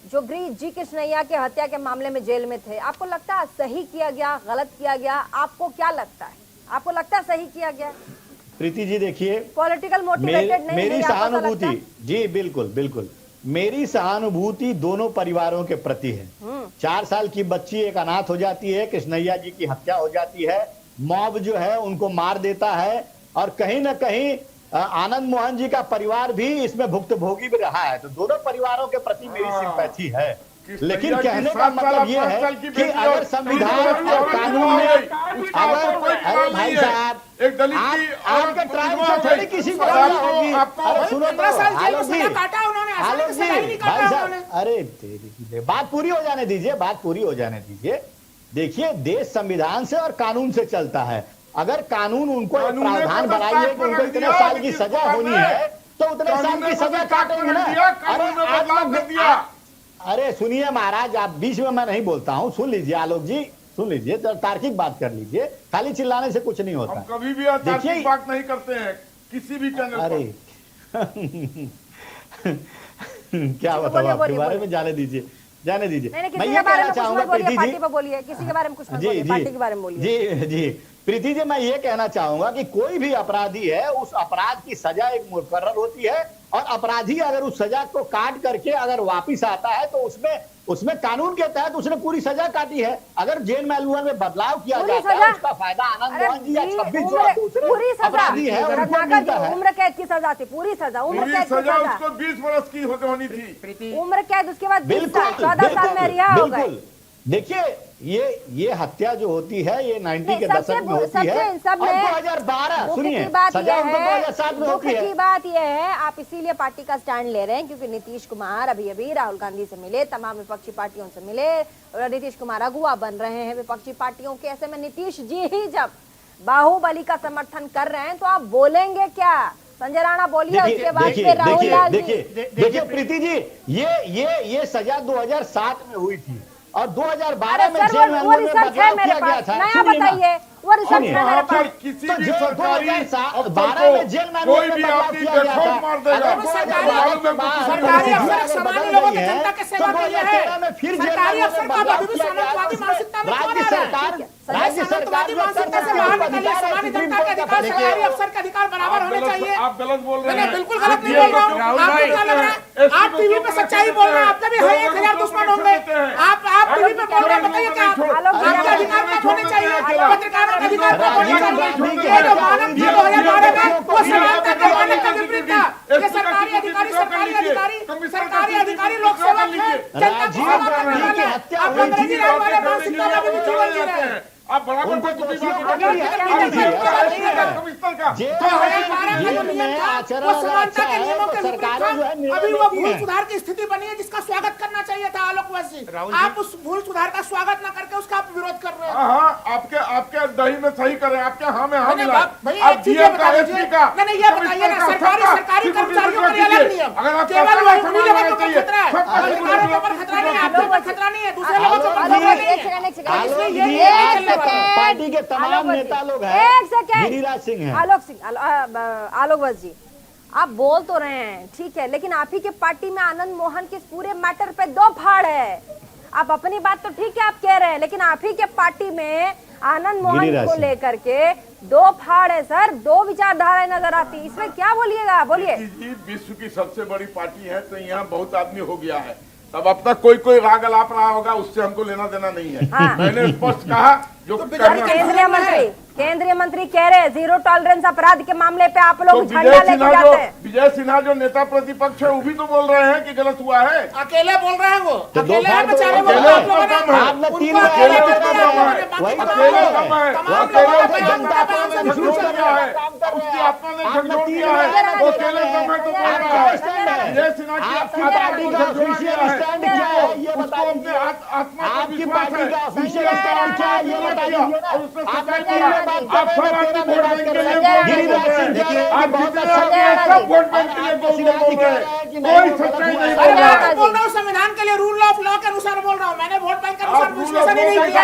जो जी कृष्णैया के हत्या के मामले में जेल में थे, आपको लगता है सही किया गया, गलत किया गया? आपको क्या लगता है? आपको लगता है सही किया गया? प्रीति जी देखिए, पॉलिटिकल मोटिवेटेड नहीं, मेरी सहानुभूति, जी बिल्कुल मेरी सहानुभूति दोनों परिवारों के प्रति है। 4 साल की बच्ची एक अनाथ हो जाती है, कृष्णैया जी की हत्या हो जाती है, मॉब जो है उनको मार देता है और कहीं ना कहीं आनंद मोहन जी का परिवार भी इसमें भुक्तभोगी भी रहा है। तो दोनों परिवारों के प्रति मेरी सिंपैथी है। लेकिन कहने का मतलब ये है कि अगर संविधान और कानून में अरे भाई साहब एक दलित की आपके ट्राइब से थोड़ी किसी को होगी। अरे सुनो तो भाई साहब, अरे बात पूरी हो जाने दीजिए, देखिए देश संविधान से और कानून से चलता है। अगर कानून उनको प्रावधान बनाई है कि उनको इतने साल की सजा होनी है तो उतने साल की सजा काटेंगे ना। अरे सुनिए महाराज, आप बीच में मैं नहीं बोलता हूँ, सुन लीजिए आलोक जी, सुन लीजिए, तार्किक बात कर लीजिए, खाली चिल्लाने से कुछ नहीं होता। हम कभी भी तार्किक बात नहीं करते हैं किसी भी चैनल पर। अरे क्या बताओ आपके बारे में, जाने दीजिए। मैं ये कहना चाहूंगा किसी के बारे में कुछ मत बोलिए, पार्टी के बारे में बोलिए। जी प्रीति जी, मैं ये कहना चाहूंगा कि कोई भी अपराधी है, उस अपराध की सजा एक मुकर्रर होती है, और अपराधी अगर उस सजा को काट करके अगर वापिस आता है तो उसमें कानून के तहत उसने पूरी सजा काटी है। अगर जेल मैनुअल में बदलाव किया जाता है, उसका फायदा आनंद मोहन जी या 26 जो दूसरे अपराधी है उनको मिलता है। उम्र कैद की सजा थी, पूरी सजा, उम्र कैद की सजा उसको 20 वर्ष की होनी थी, उम्र कैद, उसके बाद 14 साल में रिहा हो गए। देखिए, ये हत्या जो होती है ये 90 के दशक में होती है, और 2012 सुनिए सजा उनको 2007 में होती है। की बात यह है, आप इसीलिए पार्टी का स्टैंड ले रहे हैं क्योंकि नीतीश कुमार अभी राहुल गांधी से मिले, तमाम विपक्षी पार्टियों से मिले, और नीतीश कुमार अगुवा बन रहे हैं विपक्षी पार्टियों के। ऐसे में नीतीश जी ही जब बाहुबली का समर्थन कर रहे हैं तो आप बोलेंगे क्या? संजय राणा बोलिए, उसके बाद फिर राहुल गांधी। देखिए प्रीति जी, ये सजा 2007 में हुई थी, और 2012 में जेल में बदलाव किया गया था। नया बताइए, वो रिसर्च है मेरे पास। किसी भी सरकारी 2012 में जेल में कोई भी आपकी बेखौफ मार देगा। सरकारी अफसर सामान्य लोगों की जनता के सेवा के लिए है। फिर सरकारी अफसर का अभी भी समाजवादी मानसिकता में राज्य सरकार समाजवादी मानसिकता से बाहर निकलिए। सामान्य जनता के अधिकार, सरकारी अफसर के अधिकार बराबर होने चाहिए। आप गलत बोल रहे हैं। बिल्कुल गलत नहीं बोल रहा हूँ। आपको क्या लग रहा है? आप टीवी पे सच्चाई बोल रहे हैं, आपके भी 1000 दुश्मन होंगे। आप टीवी पे बोल रहे हैं, बताइए क्या आपके अधिकार कब होने चाहिए? पत्रकारों के अधिकार कब होने चाहिए? ये जो मानव था 2012 में, वो समानता के मानक का विपरीत था। ये सरकारी अधिकारी लोक सेवक है, जनता की सेवा करने वाले। आप अंग्रेजी राज वाले मानसिकता में भी जीवन जी रहे हैं। आप बड़ा उनको का अभी वो भूल सुधार की स्थिति बनी है जिसका स्वागत करना चाहिए था आलोक वैसी। आप उस भूल सुधार का स्वागत न करके उसका आप विरोध कर रहे हैं। हाँ, आपके दही में सही करें, आपके हाँ में हाँ मिला। आप डीएम का एसपी का नहीं, ये बताइए ना, सरकारी कर्मचारियों के लिए अलग नियम, केवल वही लोगों को खतरा है, अधिकारियों के ऊपर खतरा नहीं है, आपके ऊपर खतरा नहीं है, दूसरे लोगों को खतरा नहीं है। पार्टी के तमाम नेता लोग हैं। एक सेकेंड, गिरिराज सिंह है, आलोक बस जी, आप बोल तो रहे हैं ठीक है, लेकिन आप ही के पार्टी में आनंद मोहन के पूरे मैटर पे 2 फाड़ है। आप अपनी बात तो ठीक है आप कह रहे हैं, लेकिन आप ही के पार्टी में आनंद मोहन को लेकर के 2 फाड़ है सर, 2 विचारधाराएं नजर आती, इसमें क्या बोलिएगा? बोलिए। विश्व की सबसे बड़ी पार्टी है तो यहाँ बहुत आदमी हो गया है, तब अब तक कोई राग अलाप रहा होगा, उससे हमको लेना देना नहीं है। हाँ। मैंने स्पष्ट कहा जो केंद्रीय मंत्री कह रहे हैं 0 टॉलरेंस अपराध के मामले पे आप लोग झंडा लेके जाते हैं। विजय सिन्हा जो नेता प्रतिपक्ष है वो भी तो बोल रहे हैं कि गलत हुआ है। अकेले बोल रहे हैं, वो अकेले बेचारे उसकी आत्मा ने झकझोर दिया है, वो अकेले समय तो बोल रहा है। विजय सिन्हा की आत्मा ने झकझोर दिया है, उसको अपने आत्मा का विश्वास है। संविधान के लिए रूल ऑफ लॉ के अनुसार बोल रहा हूँ, मैंने वोट बैंक के अनुसार विश्लेषण नहीं किया।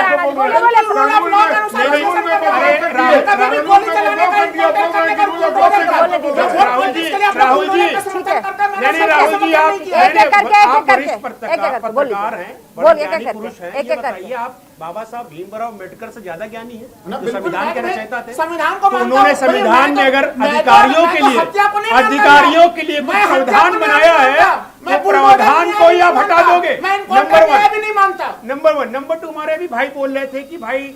आप बाबा साहब भीमराव अम्बेडकर से ज्यादा ज्ञानी है, संविधान के रचयिता थे। संविधान को उन्होंने संविधान में अगर अधिकारियों के लिए कुछ प्रावधान बनाया है तो प्रावधान को ही आप हटा दोगे। नंबर 1। नंबर 2, हमारे भी भाई बोल रहे थे कि भाई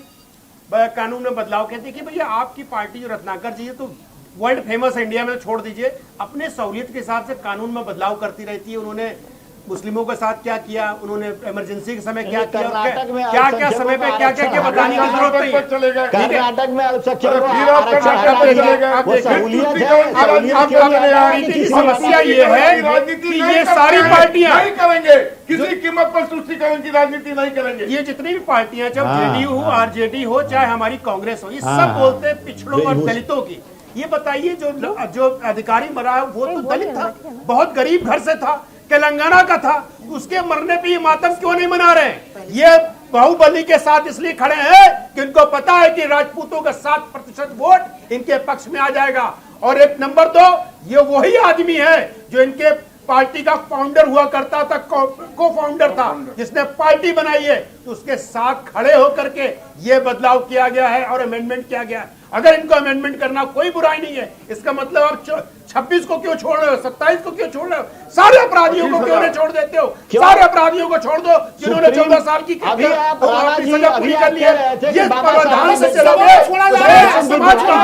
कानून में बदलाव कहते कि भैया आपकी पार्टी जो रत्नाकर जी है तो वर्ल्ड फेमस है, इंडिया में छोड़ दीजिए, अपने सहूलियत के हिसाब से कानून में बदलाव करती रहती है। उन्होंने मुस्लिमों के साथ क्या किया, उन्होंने इमरजेंसी के समय क्या किया, क्या समय पे क्या बताने की जरूरत नहीं है। कर्नाटक में समस्या ये है कि ये सारी पार्टियां नहीं करेंगे, किसी कीमत पर तुष्टिकरण की राजनीति नहीं करेंगे। ये जितनी भी पार्टियां, चाहे जेडीयू हो, आरजेडी हो, चाहे हमारी कांग्रेस हो, ये सब बोलते हैं पिछड़ों और दलितों की। ये बताइए जो अधिकारी मरा है वो तो दलित था, बहुत गरीब घर से था, तेलंगाना का था, उसके मरने पे ये मातम क्यों नहीं मना रहे हैं? ये बाहुबली के साथ इसलिए खड़े हैं कि इनको पता है कि राजपूतों का 7% वोट इनके पक्ष में आ जाएगा। और एक नंबर 2, ये वही आदमी है जो इनके पार्टी का फाउंडर हुआ करता था, को फाउंडर था, जिसने पार्टी बनाई है, तो उसके साथ खड़े होकर के ये बदलाव किया गया है और अमेंडमेंट किया गया है। अगर इनको अमेंडमेंट करना कोई बुराई नहीं है, इसका मतलब आप 26 को क्यों छोड़ रहे हो, 27 को क्यों छोड़ रहे हो, सारे अपराधियों को क्यों नहीं छोड़ देते हो? सारे अपराधियों को छोड़ दो जिन्होंने 14 साल की अपनी सजा पूरी कर ली है। ये प्रावधान से चलोगे समाज को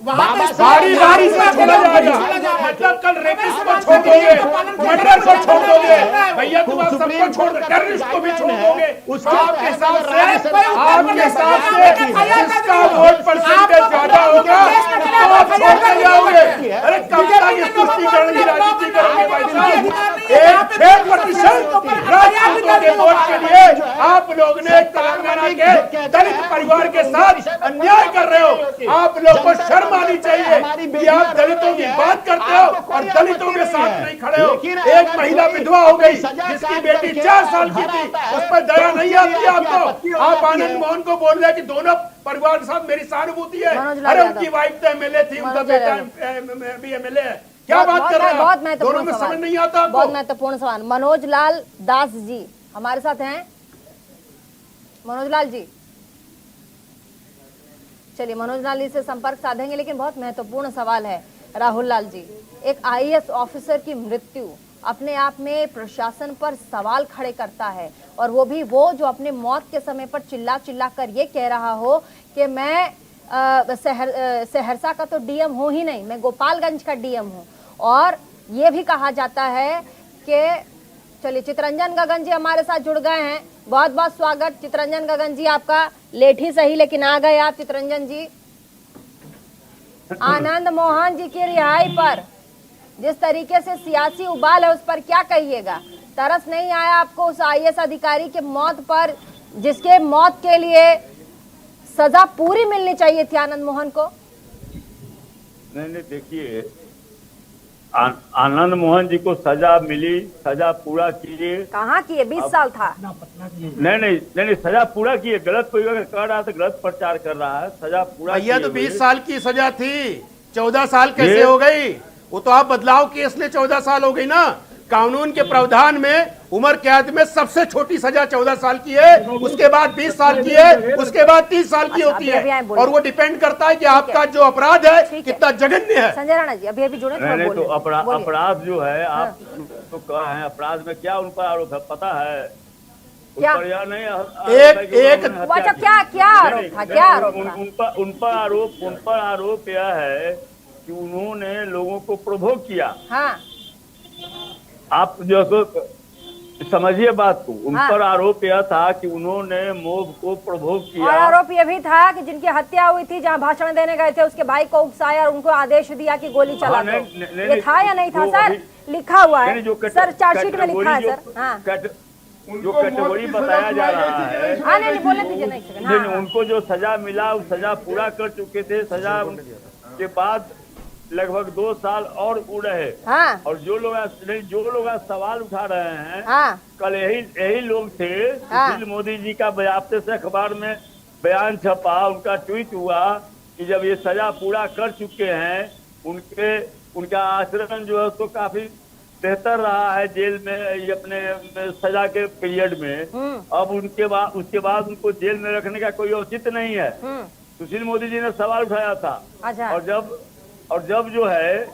बारी बारी से छोड़ा जाएगा। मतलब कल रेपिस्ट को छोड़ दोगे, मर्डर को छोड़ दोगे, भैया तुम सबको छोड़ दो, टेररिस्ट को भी छोड़ दोगे। आपके हिसाब से जिसका वोट परसेंटेज ज्यादा होगा तो आप छोड़ते जाओगे। अरे कब तक इस तुष्टीकरण की राजनीति करोगे भाई साहब? 6% राजपूतों के वोट के लिए आप लोग ने तेलंगाना के दलित परिवार के साथ अन्याय कर रहे हो। आप लोग को शर्म आनी चाहिए कि आप दलितों की बात करते हो और दलितों के साथ नहीं खड़े हो। एक महिला विधवा हो गई जिसकी बेटी 4 साल की थी, उस पर दया नहीं आती आपको। आप आनंद मोहन को बोल रहे हैं कि दोनों परिवार के साथ मेरी सहानुभूति है। अरे उनकी वाइफ तो एमएलए थी, उनका बेटा भी एमएलए है। क्या बात कर रहे हैं? बहुत दोनों में समझ नहीं आता। बहुत महत्वपूर्ण सवाल। मनोज लाल दास जी हमारे साथ हैं। मनोज लाल जी, चलिए मनोज लाल जी से संपर्क साधेंगे, लेकिन बहुत महत्वपूर्ण सवाल है। राहुल लाल जी, एक आईएएस ऑफिसर की मृत्यु अपने आप में प्रशासन पर सवाल खड़े करता है, और वो भी वो जो अपने मौत के समय पर चिल्ला चिल्ला कर ये कह रहा हो कि मैं सहरसा का तो डीएम हूँ ही नहीं, मैं गोपालगंज का डीएम हूँ। और ये भी कहा जाता है कि चलिए चितरंजन गगन जी हमारे साथ जुड़ गए हैं। बहुत बहुत स्वागत चितरंजन गगन जी, आपका लेट ही सही लेकिन आ गए आप चितरंजन जी। आनंद मोहन जी की रिहाई पर जिस तरीके से सियासी उबाल है उस पर क्या कहिएगा? तरस नहीं आया आपको उस आईएएस अधिकारी के मौत पर, जिसके मौत के लिए सजा पूरी मिलनी चाहिए थी आनंद मोहन को? नहीं देखिए, आनंद मोहन जी को सजा मिली, सजा पूरा किए। कहाँ किए? 20 साल था। नहीं सजा पूरा किए। गलत कोई अगर कर रहा तो गलत प्रचार कर रहा है। सजा पूरा भैया तो 20 साल की सजा थी, 14 साल कैसे हो गई? वो तो आप बदलाव केस ले 14 साल हो गई ना। कानून के प्रावधान में उम्र कैद में सबसे छोटी सजा 14 साल की है, उसके बाद 20 साल की है, उसके बाद 30 साल की होती है। और वो डिपेंड करता है कि आपका जो अपराध है कितना जघन्य है। संजय राणा जी अभी जुड़े। नहीं तो अपराध जो है आप तो कहा है, अपराध में क्या उन पर आरोप है पता है? क्या नहीं उन पर आरोप यह है कि उन्होंने लोगों को प्रोवोक किया। हाँ। आप जो समझिए बात को। उन पर आरोप यह था कि उन्होंने मोब को प्रोवोक किया। और आरोप यह भी था कि जिनकी हत्या हुई थी, जहां भाषण देने गए थे, उसके भाई को उकसाया और उनको आदेश दिया कि गोली चला दो। ये था या नहीं था सर? लिखा हुआ है सर, चार्जशीट में लिखा है सर। जो कैटेगरी बताया जा रहा है, हाँ नहीं बोलने दीजिए नहीं। उनको जो सजा मिला उस सजा पूरा कर चुके थे। सजा के बाद लगभग 2 साल और उड़े हैं। हाँ। और जो लोग आज सवाल उठा रहे हैं, हाँ। कल यही लोग थे। सुशील मोदी जी का बाकायदे से अखबार में बयान छपा, उनका ट्वीट हुआ कि जब ये सजा पूरा कर चुके हैं, उनका आचरण जो है उसको काफी बेहतर रहा है जेल में, ये अपने सजा के पीरियड में। अब उसके बाद उनको जेल में रखने का कोई औचित्य नहीं है। सुशील मोदी जी ने सवाल उठाया था। अच्छा। और जब जो है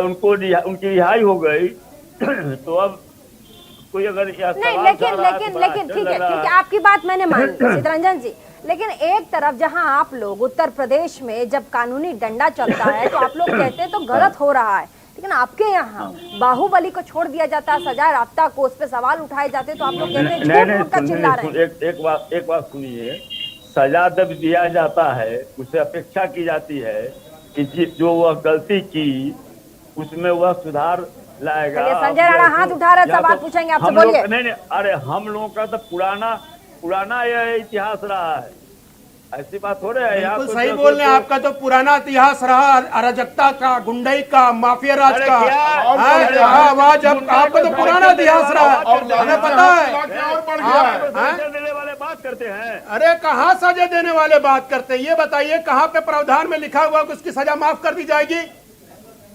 उनकी रिहाई हो गई तो अब कोई अगर नहीं, लेकिन ठीक है आपकी बात मैंने मान ली चितरंजन जी। लेकिन एक तरफ जहां आप लोग उत्तर प्रदेश में जब कानूनी डंडा चलता है तो आप लोग कहते हैं तो गलत हो रहा है, लेकिन आपके यहाँ बाहुबली को छोड़ दिया जाता है, सजा राब्ता को, उस पर सवाल उठाए जाते तो आप लोग कहते हैं झूठ का चिल्ला रहे हैं। एक बात सुनिए, सजा जब दिया जाता है उसे अपेक्षा की जाती है कि जो वह गलती की उसमें वह सुधार लाएगा। संजय राणा हाथ उठा रहे, सवाल पूछेंगे आपसे, बोलिए। नहीं, अरे हम लोगों का तो पुराना यह इतिहास रहा है, ऐसी बात हो रही है। बिल्कुल सही बोल रहे हैं, आपका तो पुराना इतिहास रहा, अराजकता का, गुंडई का, माफिया राज का। आपका तो पुराना इतिहास रहा, हमें पता है। देने वाले बात करते हैं। अरे कहाँ सजा देने वाले बात करते हैं? ये बताइए कहाँ पे प्रावधान में लिखा हुआ कि उसकी सजा माफ कर दी जाएगी?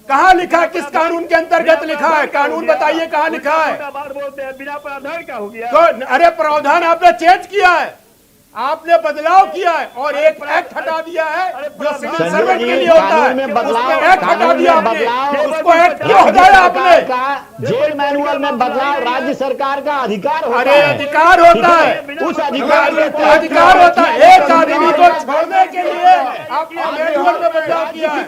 कहाँ लिखा है, किस कानून के अंतर्गत लिखा है? कानून बताइए कहाँ लिखा है? बात बोलते हैं, बिना प्रावधान का हो गया। तो अरे प्रावधान आपने चेंज किया है, आपने बदलाव किया है और एक एक्ट हटा दिया है जो सिविल सर्वेंट के लिए होता है, उसमें एक्ट हटा दिया आपने, उसको एक्ट क्यों हटाया आपने? जेल मैनुअल में बदलाव राज्य सरकार का अधिकार होता है। अरे अधिकार होता है, उस अधिकार अधिकार होता है। एक आदमी को छोड़ने के लिए आपने मैनुअल में बदलाव किया है।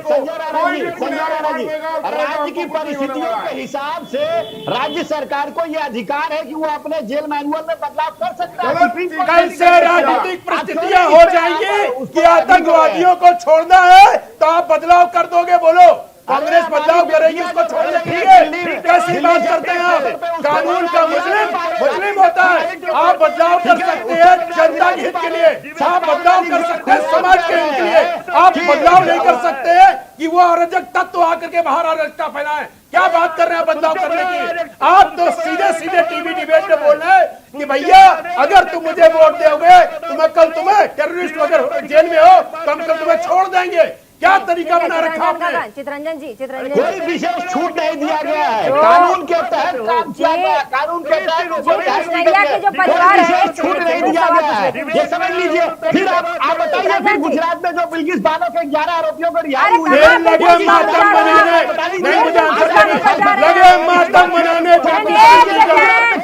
संजय राणा जी, राज्य की परिस्थितियों के हिसाब से राज्य सरकार को यह अधिकार है कि वो अपने जेल मैनुअल में बदलाव कर सकता है। कल से राजनीतिक परिस्थितियां हो जाएंगी कि आतंकवादियों को छोड़ना है तो आप बदलाव कर दोगे। बोलो, कांग्रेस बदलाव करेगी उसको छोड़ने के लिए? कैसी बात करते हैं आप? कानून का मुस्लिम होता है। आप बदलाव कर सकते हैं जनता के हित के लिए, आप बदलाव कर सकते हैं समाज के हित के लिए, आप बदलाव नहीं कर सकते हैं कि वो अराजक तत्व आकर के बाहर अराजकता फैलाएं। क्या बात कर रहे हैं बदलाव करने की? आप तो सीधे सीधे टीवी डिबेट में बोल रहे हैं कि भैया अगर तुम मुझे वोट दोगे तो मैं कल तुम्हें टेररिस्ट अगर जेल में हो तो हम कल तुम्हें छोड़ देंगे। क्या तरीका बना रखा आपने? चितरंजन जी, कोई विशेष छूट नहीं दिया गया है, कानून के तहत काम किया गया, कानून के तहत के जो परिवार है छूट नहीं दिया गया है, ये समझ लीजिए। फिर आप बताइए, फिर गुजरात में जो बिल्किस बानो के 11 आरोपियों को रिहाई हुई है, लगे मातम मनाने, नहीं मुझे आंसर देने, लगे मातम मनाने,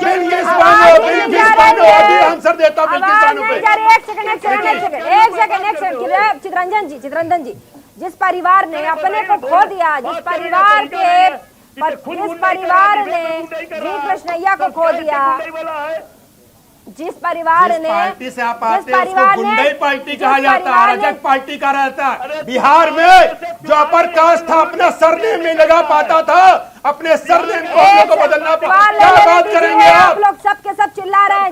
बिल्किस बानो अभी आंसर देता हूं बिल्किस बानो पे। एक सेकंड चितरंजन जी, जिस परिवार ने अपने को खो दिया, जिस परिवार ने जी कृष्णैया को खो दिया, जिस परिवार ने पार्टी से आप आते हैं उसको गुंडई पार्टी कहा जाता है, अराजक पार्टी का रहता है। बिहार में जो अपर कास्ट था अपना सरनेम नहीं लगा पाता था, अपने सरनेम को बदलना पड़ा। क्या बात करेंगे आप लोग? सबके सब चिल्ला रहे हैं।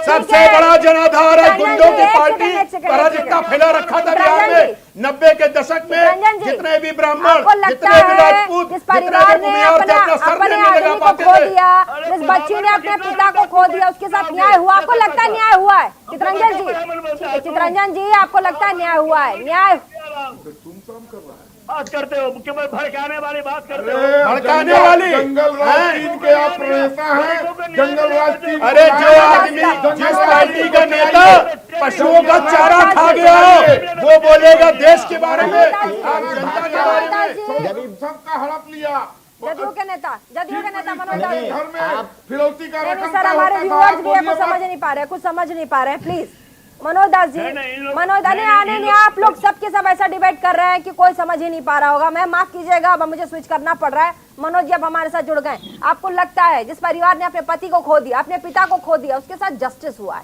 सबसे बड़ा जनाधार है गुंडों की पार्टी, अराजकता फैला रखा था बिहार में 90 के दशक में। जितने भी ब्राह्मण, जितने भी राजपूत, जितने भी भूमिहार थे अपना सरनेम नहीं लगा पाते थे। जिस बच्ची ने अपने पिता को खो दिया उसके साथ न्याय हुआ? आपको लगता है न्याय हुआ है चितरंजन जी? आपको लगता है न्याय हुआ है? न्याय बात करते हो, मुख्यमंत्री भड़काने वाली बात करते हो, भड़काने वाली जंगल राज के आप नेता हैं, जंगल राज। अरे जो आदमी जिस पार्टी का नेता पशुओं का चारा खा गया हो वो बोलेगा देश के बारे में, आप जनता के बारे में। सबका हड़प लिया जदयू के नेता मनोज दास घर में फिरौती का रकम। सर हमारे व्यूअर्स भी कुछ समझ नहीं पा रहे प्लीज मनोज दास जी, मनोज दास आप लोग सबके सब ऐसा डिबेट कर रहे हैं कि कोई समझ ही नहीं पा रहा होगा। मैं माफ कीजिएगा, अब मुझे स्विच करना पड़ रहा है। मनोज जी अब हमारे साथ जुड़ गए। आपको लगता है जिस परिवार ने अपने पति को खो दिया, अपने पिता को खो दिया, उसके साथ जस्टिस हुआ है?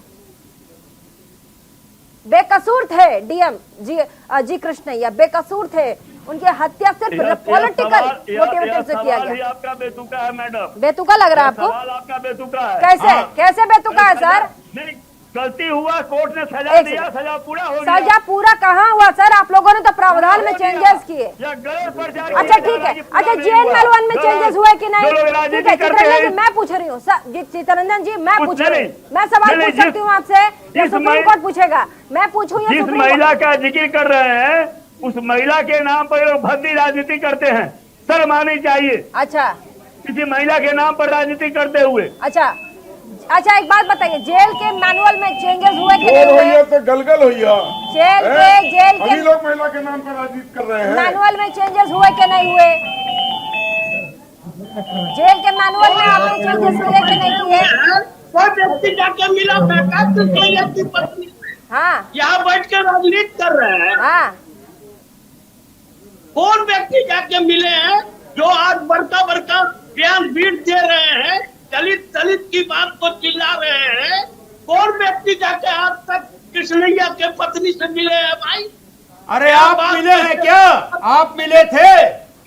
बेकसूर थे डीएम जी कृष्णैया, बेकसूर थे। उनकी हत्या सिर्फ पॉलिटिकल मोटिवेटेड से किया गया। आपका बेतुका है मैडम, बेतुका लग रहा है आपको? आपका बेतुका है। कैसे बेतुका है सर? गलती हुआ, कोर्ट ने सजा दिया, सजा पूरा हो गया। सजा पूरा कहाँ हुआ सर? आप लोगों ने तो प्रावधान में चेंजेस किए। अच्छा ठीक है, अच्छा जेल मैनुअल में चेंजेस हुए कि नहीं? ठीक है चितरंजन जी मैं पूछ रही हूँ, चितरंजन जी मैं पूछ रही हूँ, मैं सवाल पूछ सकती हूँ आपसे या सुप्रीम कोर्ट पूछेगा? मैं पूछूँ या जिस महिला का जिक्र कर रहे हैं उस महिला के नाम पर लोग भद्दी राजनीति करते हैं, शर्म आनी चाहिए। अच्छा, किसी महिला के नाम पर राजनीति करते हुए। अच्छा एक बात बताइए, जेल के मैनुअल में चेंजेस हुए कि नहीं हुए? तो गलगल हुई जेल के लोग महिला के नाम पर राजनीति कर रहे हैं। मैनुअल में चेंजेस हुए कि नहीं हुए? जेल के मैनुअल में आपने चेंजेस किए कि नहीं किए? वो व्यक्ति जाके मिला की पत्नी, हाँ यहाँ बैठ के राजनीति कर रहे हैं। हाँ कौन व्यक्ति जाके मिले हैं जो आज बड़का बयान बीट दे रहे हैं, दलित की बात को चिल्ला रहे हैं? कौन व्यक्ति जाके आज तक कृष्णैया के पत्नी से मिले हैं भाई? अरे आप मिले हैं क्या? आप मिले थे?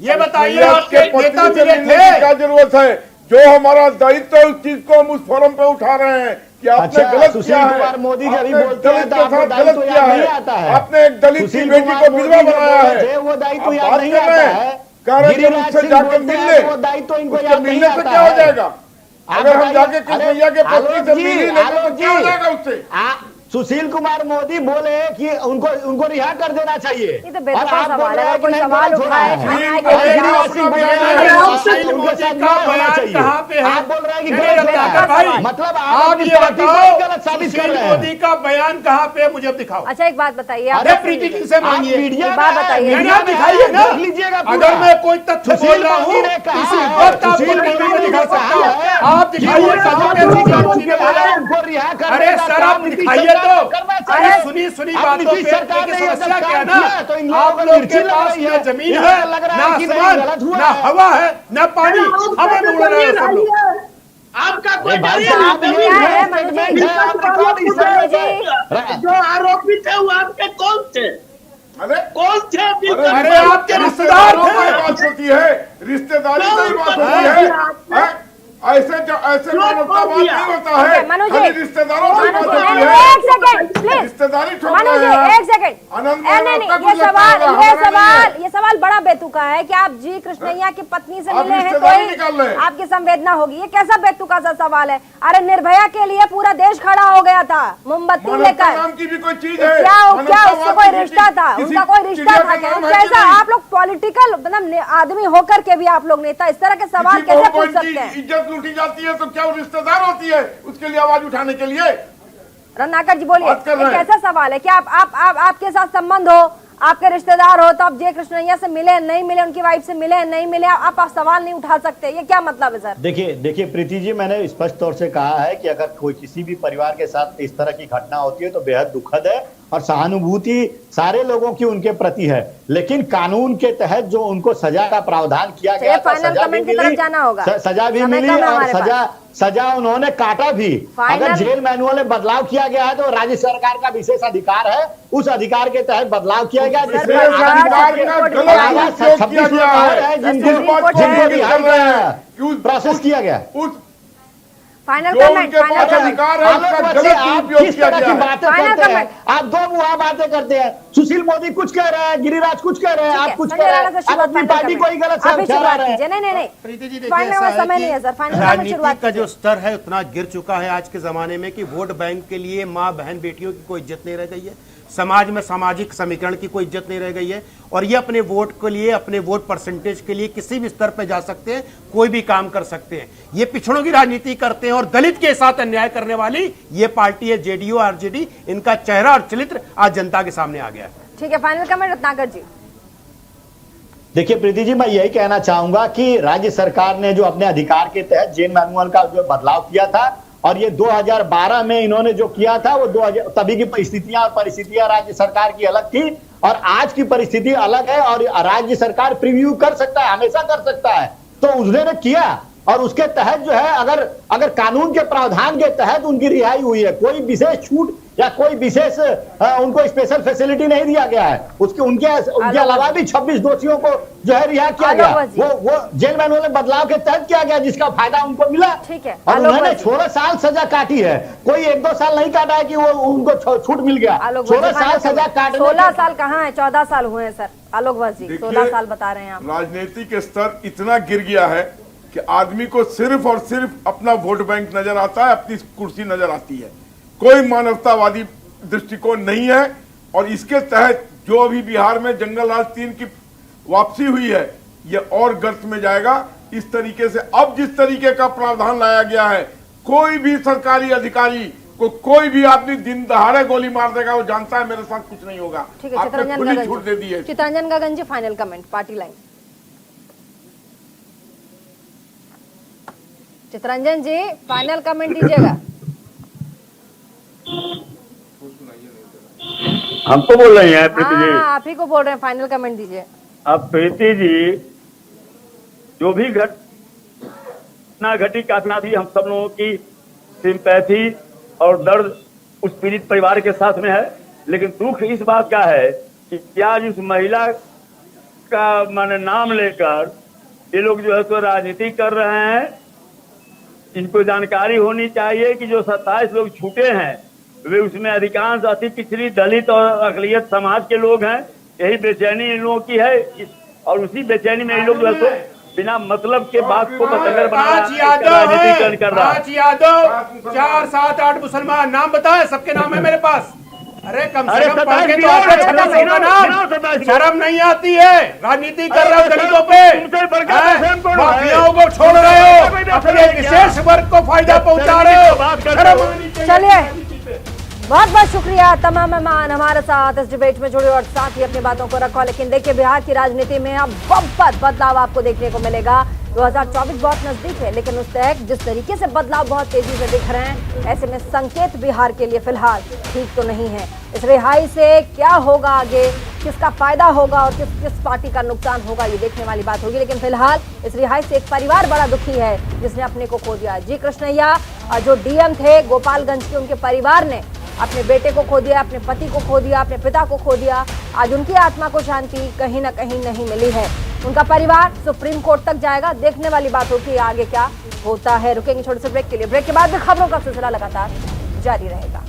ये बताइए, आपके नेता मिले थे? क्या जरूरत है? जो हमारा दायित्व है उस चीज को हम उस फोरम पे उठा रहे हैं कि आपने गलत किया है। कुमार मोदी जी अभी बोलते हैं तो आपको गलत किया है, आपने एक दलित की बेटी को विधवा बनाया है, वो दायित्व याद नहीं आता है। उससे जाकर मिलने, वो दायित्व इनको याद नहीं आता है। क्या हो जाएगा अगर हम जाके कृष्णैया के पत्नी से मिली नहीं तो क्या हो जाएगा उससे? सुशील कुमार मोदी बोले कि उनको रिहा कर देना चाहिए। ये तो बेहतर सवाल है, कोई सवाल उठाए आप बोल रहे हैं कि मतलब आप ये बताओ गलत साबित कर रहे हैं। मोदी का बयान कहाँ पे, मुझे दिखाओ। अच्छा एक बात बताइए, आप प्रीति जी से मांगिए, बात बताइए, दिखाइए ना, लीजिएगा। अगर मैं कोई तथ्य बोल रहा हूँ किसी वक्त आपको दिखा सकता हूँ, आप दिखाइए। अरे सर आप दिखाइए तो, अरे सुनी बातों पे समस्या क्या ना, आप लोग के पास न जमीन है, न आसमान, न हवा है, न पानी, हवा में उड़ रहे हैं सब लोग। आपका कोई जो आरोपित है वो आपके कौन थे? अरे कौन थे? अरे आपके रिश्तेदार थे। बात होती है, रिश्तेदारी की बात होती है, ऐसे मानवतावाद नहीं होता है, खाली रिश्तेदारों की बात होती है। एक सेकंड प्लीज, रिश्तेदारी एक सेकंड, ये सवाल बड़ा बेतुका है कि आप जी कृष्णैया की पत्नी से मिले हैं तो आपकी संवेदना होगी, ये कैसा बेतुका सा सवाल है? अरे निर्भया के लिए पूरा देश खड़ा हो गया था मोमबत्ती लेकर, नाम की भी कोई चीज है, क्या उससे कोई रिश्ता था? उनका कोई रिश्ता था क्या? कैसा आप लोग पॉलिटिकल मतलब आदमी होकर के भी आप लोग नेता इस तरह के सवाल कैसे पूछ सकते हैं? इज्जत लूटी जाती है तो क्या वो रिश्तेदार होती है उसके लिए आवाज उठाने के लिए? रत्नाकर जी बोलिए, कैसा सवाल है? क्या आप आपके साथ संबंध हो, आपके रिश्तेदार हो, तो आप जय कृष्णैया से मिले नहीं मिले, उनकी वाइफ से मिले नहीं मिले, आप सवाल नहीं उठा सकते, ये क्या मतलब है सर? देखिए प्रीति जी, मैंने स्पष्ट तौर से कहा है कि अगर कोई किसी भी परिवार के साथ इस तरह की घटना होती है तो बेहद दुखद है और सहानुभूति सारे लोगों की उनके प्रति है, लेकिन कानून के तहत जो उनको सजा का प्रावधान किया गया था, सजा भी मिली और सजा उन्होंने काटा भी। अगर जेल मैनुअल में बदलाव किया गया है तो राज्य सरकार का विशेष अधिकार है, उस अधिकार के तहत बदलाव किया गया जिसमें 26 जिनको प्रोसेस किया गया। फाइनल कमेंट, आप दो मुहा बातें करते हैं, सुशील मोदी कुछ कह रहे हैं, गिरिराज कुछ कह रहे हैं, आप कुछ कह रहे हैं, अपनी पार्टी को ही गलत ठहरा रहे हैं। नहीं, प्रीति जी देखिए, राजनीति का जो स्तर है उतना गिर चुका है आज के जमाने में कि वोट बैंक के लिए माँ बहन बेटियों की कोई इज्जत नहीं रह गई है, समाज में सामाजिक समीकरण की कोई इज्जत नहीं रह गई है, और ये अपने वोट के लिए, अपने वोट परसेंटेज के लिए किसी भी स्तर पर जा सकते हैं, कोई भी काम कर सकते हैं। ये पिछड़ों की राजनीति करते हैं और दलित के साथ अन्याय करने वाली ये पार्टी है जेडीयू आरजेडी, इनका चेहरा और चरित्र आज जनता के सामने आ गया है। ठीक है, फाइनल कमेंट रत्नाकर जी। देखिए प्रीति जी, मैं यही कहना चाहूंगा कि राज्य सरकार ने जो अपने अधिकार के तहत जेल मैनुअल का जो बदलाव किया था, और ये 2012 में इन्होंने जो किया था वो तभी की परिस्थितियां राज्य सरकार की अलग थी और आज की परिस्थिति अलग है, और राज्य सरकार प्रीव्यू कर सकता है, हमेशा कर सकता है, तो उसने किया और उसके तहत जो है अगर कानून के प्रावधान के तहत उनकी रिहाई हुई है, कोई विशेष छूट या कोई विशेष उनको स्पेशल फैसिलिटी नहीं दिया गया है, उनके अलावा भी 26 दोषियों को जो है रिहा किया गया, वो जेल मैनुअल में बदलाव के तहत किया गया जिसका फायदा उनको मिला। ठीक है, और उन्होंने 16 साल सजा काटी है, कोई 1-2 साल नहीं काटा है कि वो उनको छूट मिल गया। 16 साल सजा काटने 16 साल कहाँ है, 14 साल हुए हैं सर। आलोक जी 16 साल बता रहे हैं आप। राजनीति के स्तर इतना गिर गया है कि आदमी को सिर्फ और सिर्फ अपना वोट बैंक नजर आता है, अपनी कुर्सी नजर आती है, कोई मानवतावादी दृष्टिकोण नहीं है। और इसके तहत जो अभी बिहार में जंगल राज 3 की वापसी हुई है, ये और गर्त में जाएगा। इस तरीके से अब जिस तरीके का प्रावधान लाया गया है, कोई भी सरकारी अधिकारी को कोई भी आदमी दिन दहाड़े गोली मार देगा, वो जानता है मेरे साथ कुछ नहीं होगा। आपने खुली छूट दे दी है। Chittaranjan Gagan ji final comment, party line. Chittaranjan ji final comment दीजिएगा। हमको बोल रही हैं प्रीति जी? आप ही को बोल रहे हैं, फाइनल कमेंट दीजिए। अब प्रीति जी, जो भी घटना घटी काटना थी, हम सब लोगों की सिंपैथी और दर्द उस पीड़ित परिवार के साथ में है, लेकिन दुख इस बात का है कि आज उस महिला का माने नाम लेकर ये लोग जो है तो राजनीति कर रहे हैं। इनको जानकारी होनी चाहिए कि जो 27 लोग छूटे हैं वे उसमें अधिकांश अति पिछड़ी दलित और अकलियत समाज के लोग हैं। यही बेचैनी इन लोगों की है और उसी बेचैनी में इन लोग जो है तो बिना मतलब के बात को बतंगर बना रहा है, यादव राजनीतिकरण कर रहा है। 5 यादव 4 7 8 मुसलमान नाम बताए, सबके नाम है मेरे पास। अरे कम से कम पढ़ के तो आते नाम, शर्म नहीं आती है। राजनीति कर रहे हो दलितों पे, माफियाओं को छोड़ रहे हो, अपने विशेष वर्ग को फायदा पहुंचा रहे हो। चलिए, बहुत बहुत शुक्रिया तमाम मेहमान हमारे साथ इस डिबेट में जुड़े और साथ ही अपनी बातों को रखो। लेकिन देखिए, बिहार की राजनीति में अब बम्पर बदलाव आपको देखने को मिलेगा। 2024 बहुत नजदीक है, लेकिन उस तक जिस तरीके से बदलाव बहुत तेजी से दिख रहे हैं, ऐसे में संकेत बिहार के लिए फिलहाल ठीक तो नहीं है। इस रिहाई से क्या होगा आगे, किसका फायदा होगा और किस पार्टी का नुकसान होगा, ये देखने वाली बात होगी। लेकिन फिलहाल इस रिहाई से एक परिवार बड़ा दुखी है जिसने अपने को खो दिया। जी कृष्णैया जो डीएम थे गोपालगंज के, उनके परिवार ने अपने बेटे को खो दिया, अपने पति को खो दिया, अपने पिता को खो दिया। आज उनकी आत्मा को शांति कहीं ना कहीं नहीं मिली है। उनका परिवार सुप्रीम कोर्ट तक जाएगा, देखने वाली बात होगी आगे क्या होता है। रुकेंगे छोटे से ब्रेक के लिए, ब्रेक के बाद भी खबरों का सिलसिला लगातार जारी रहेगा।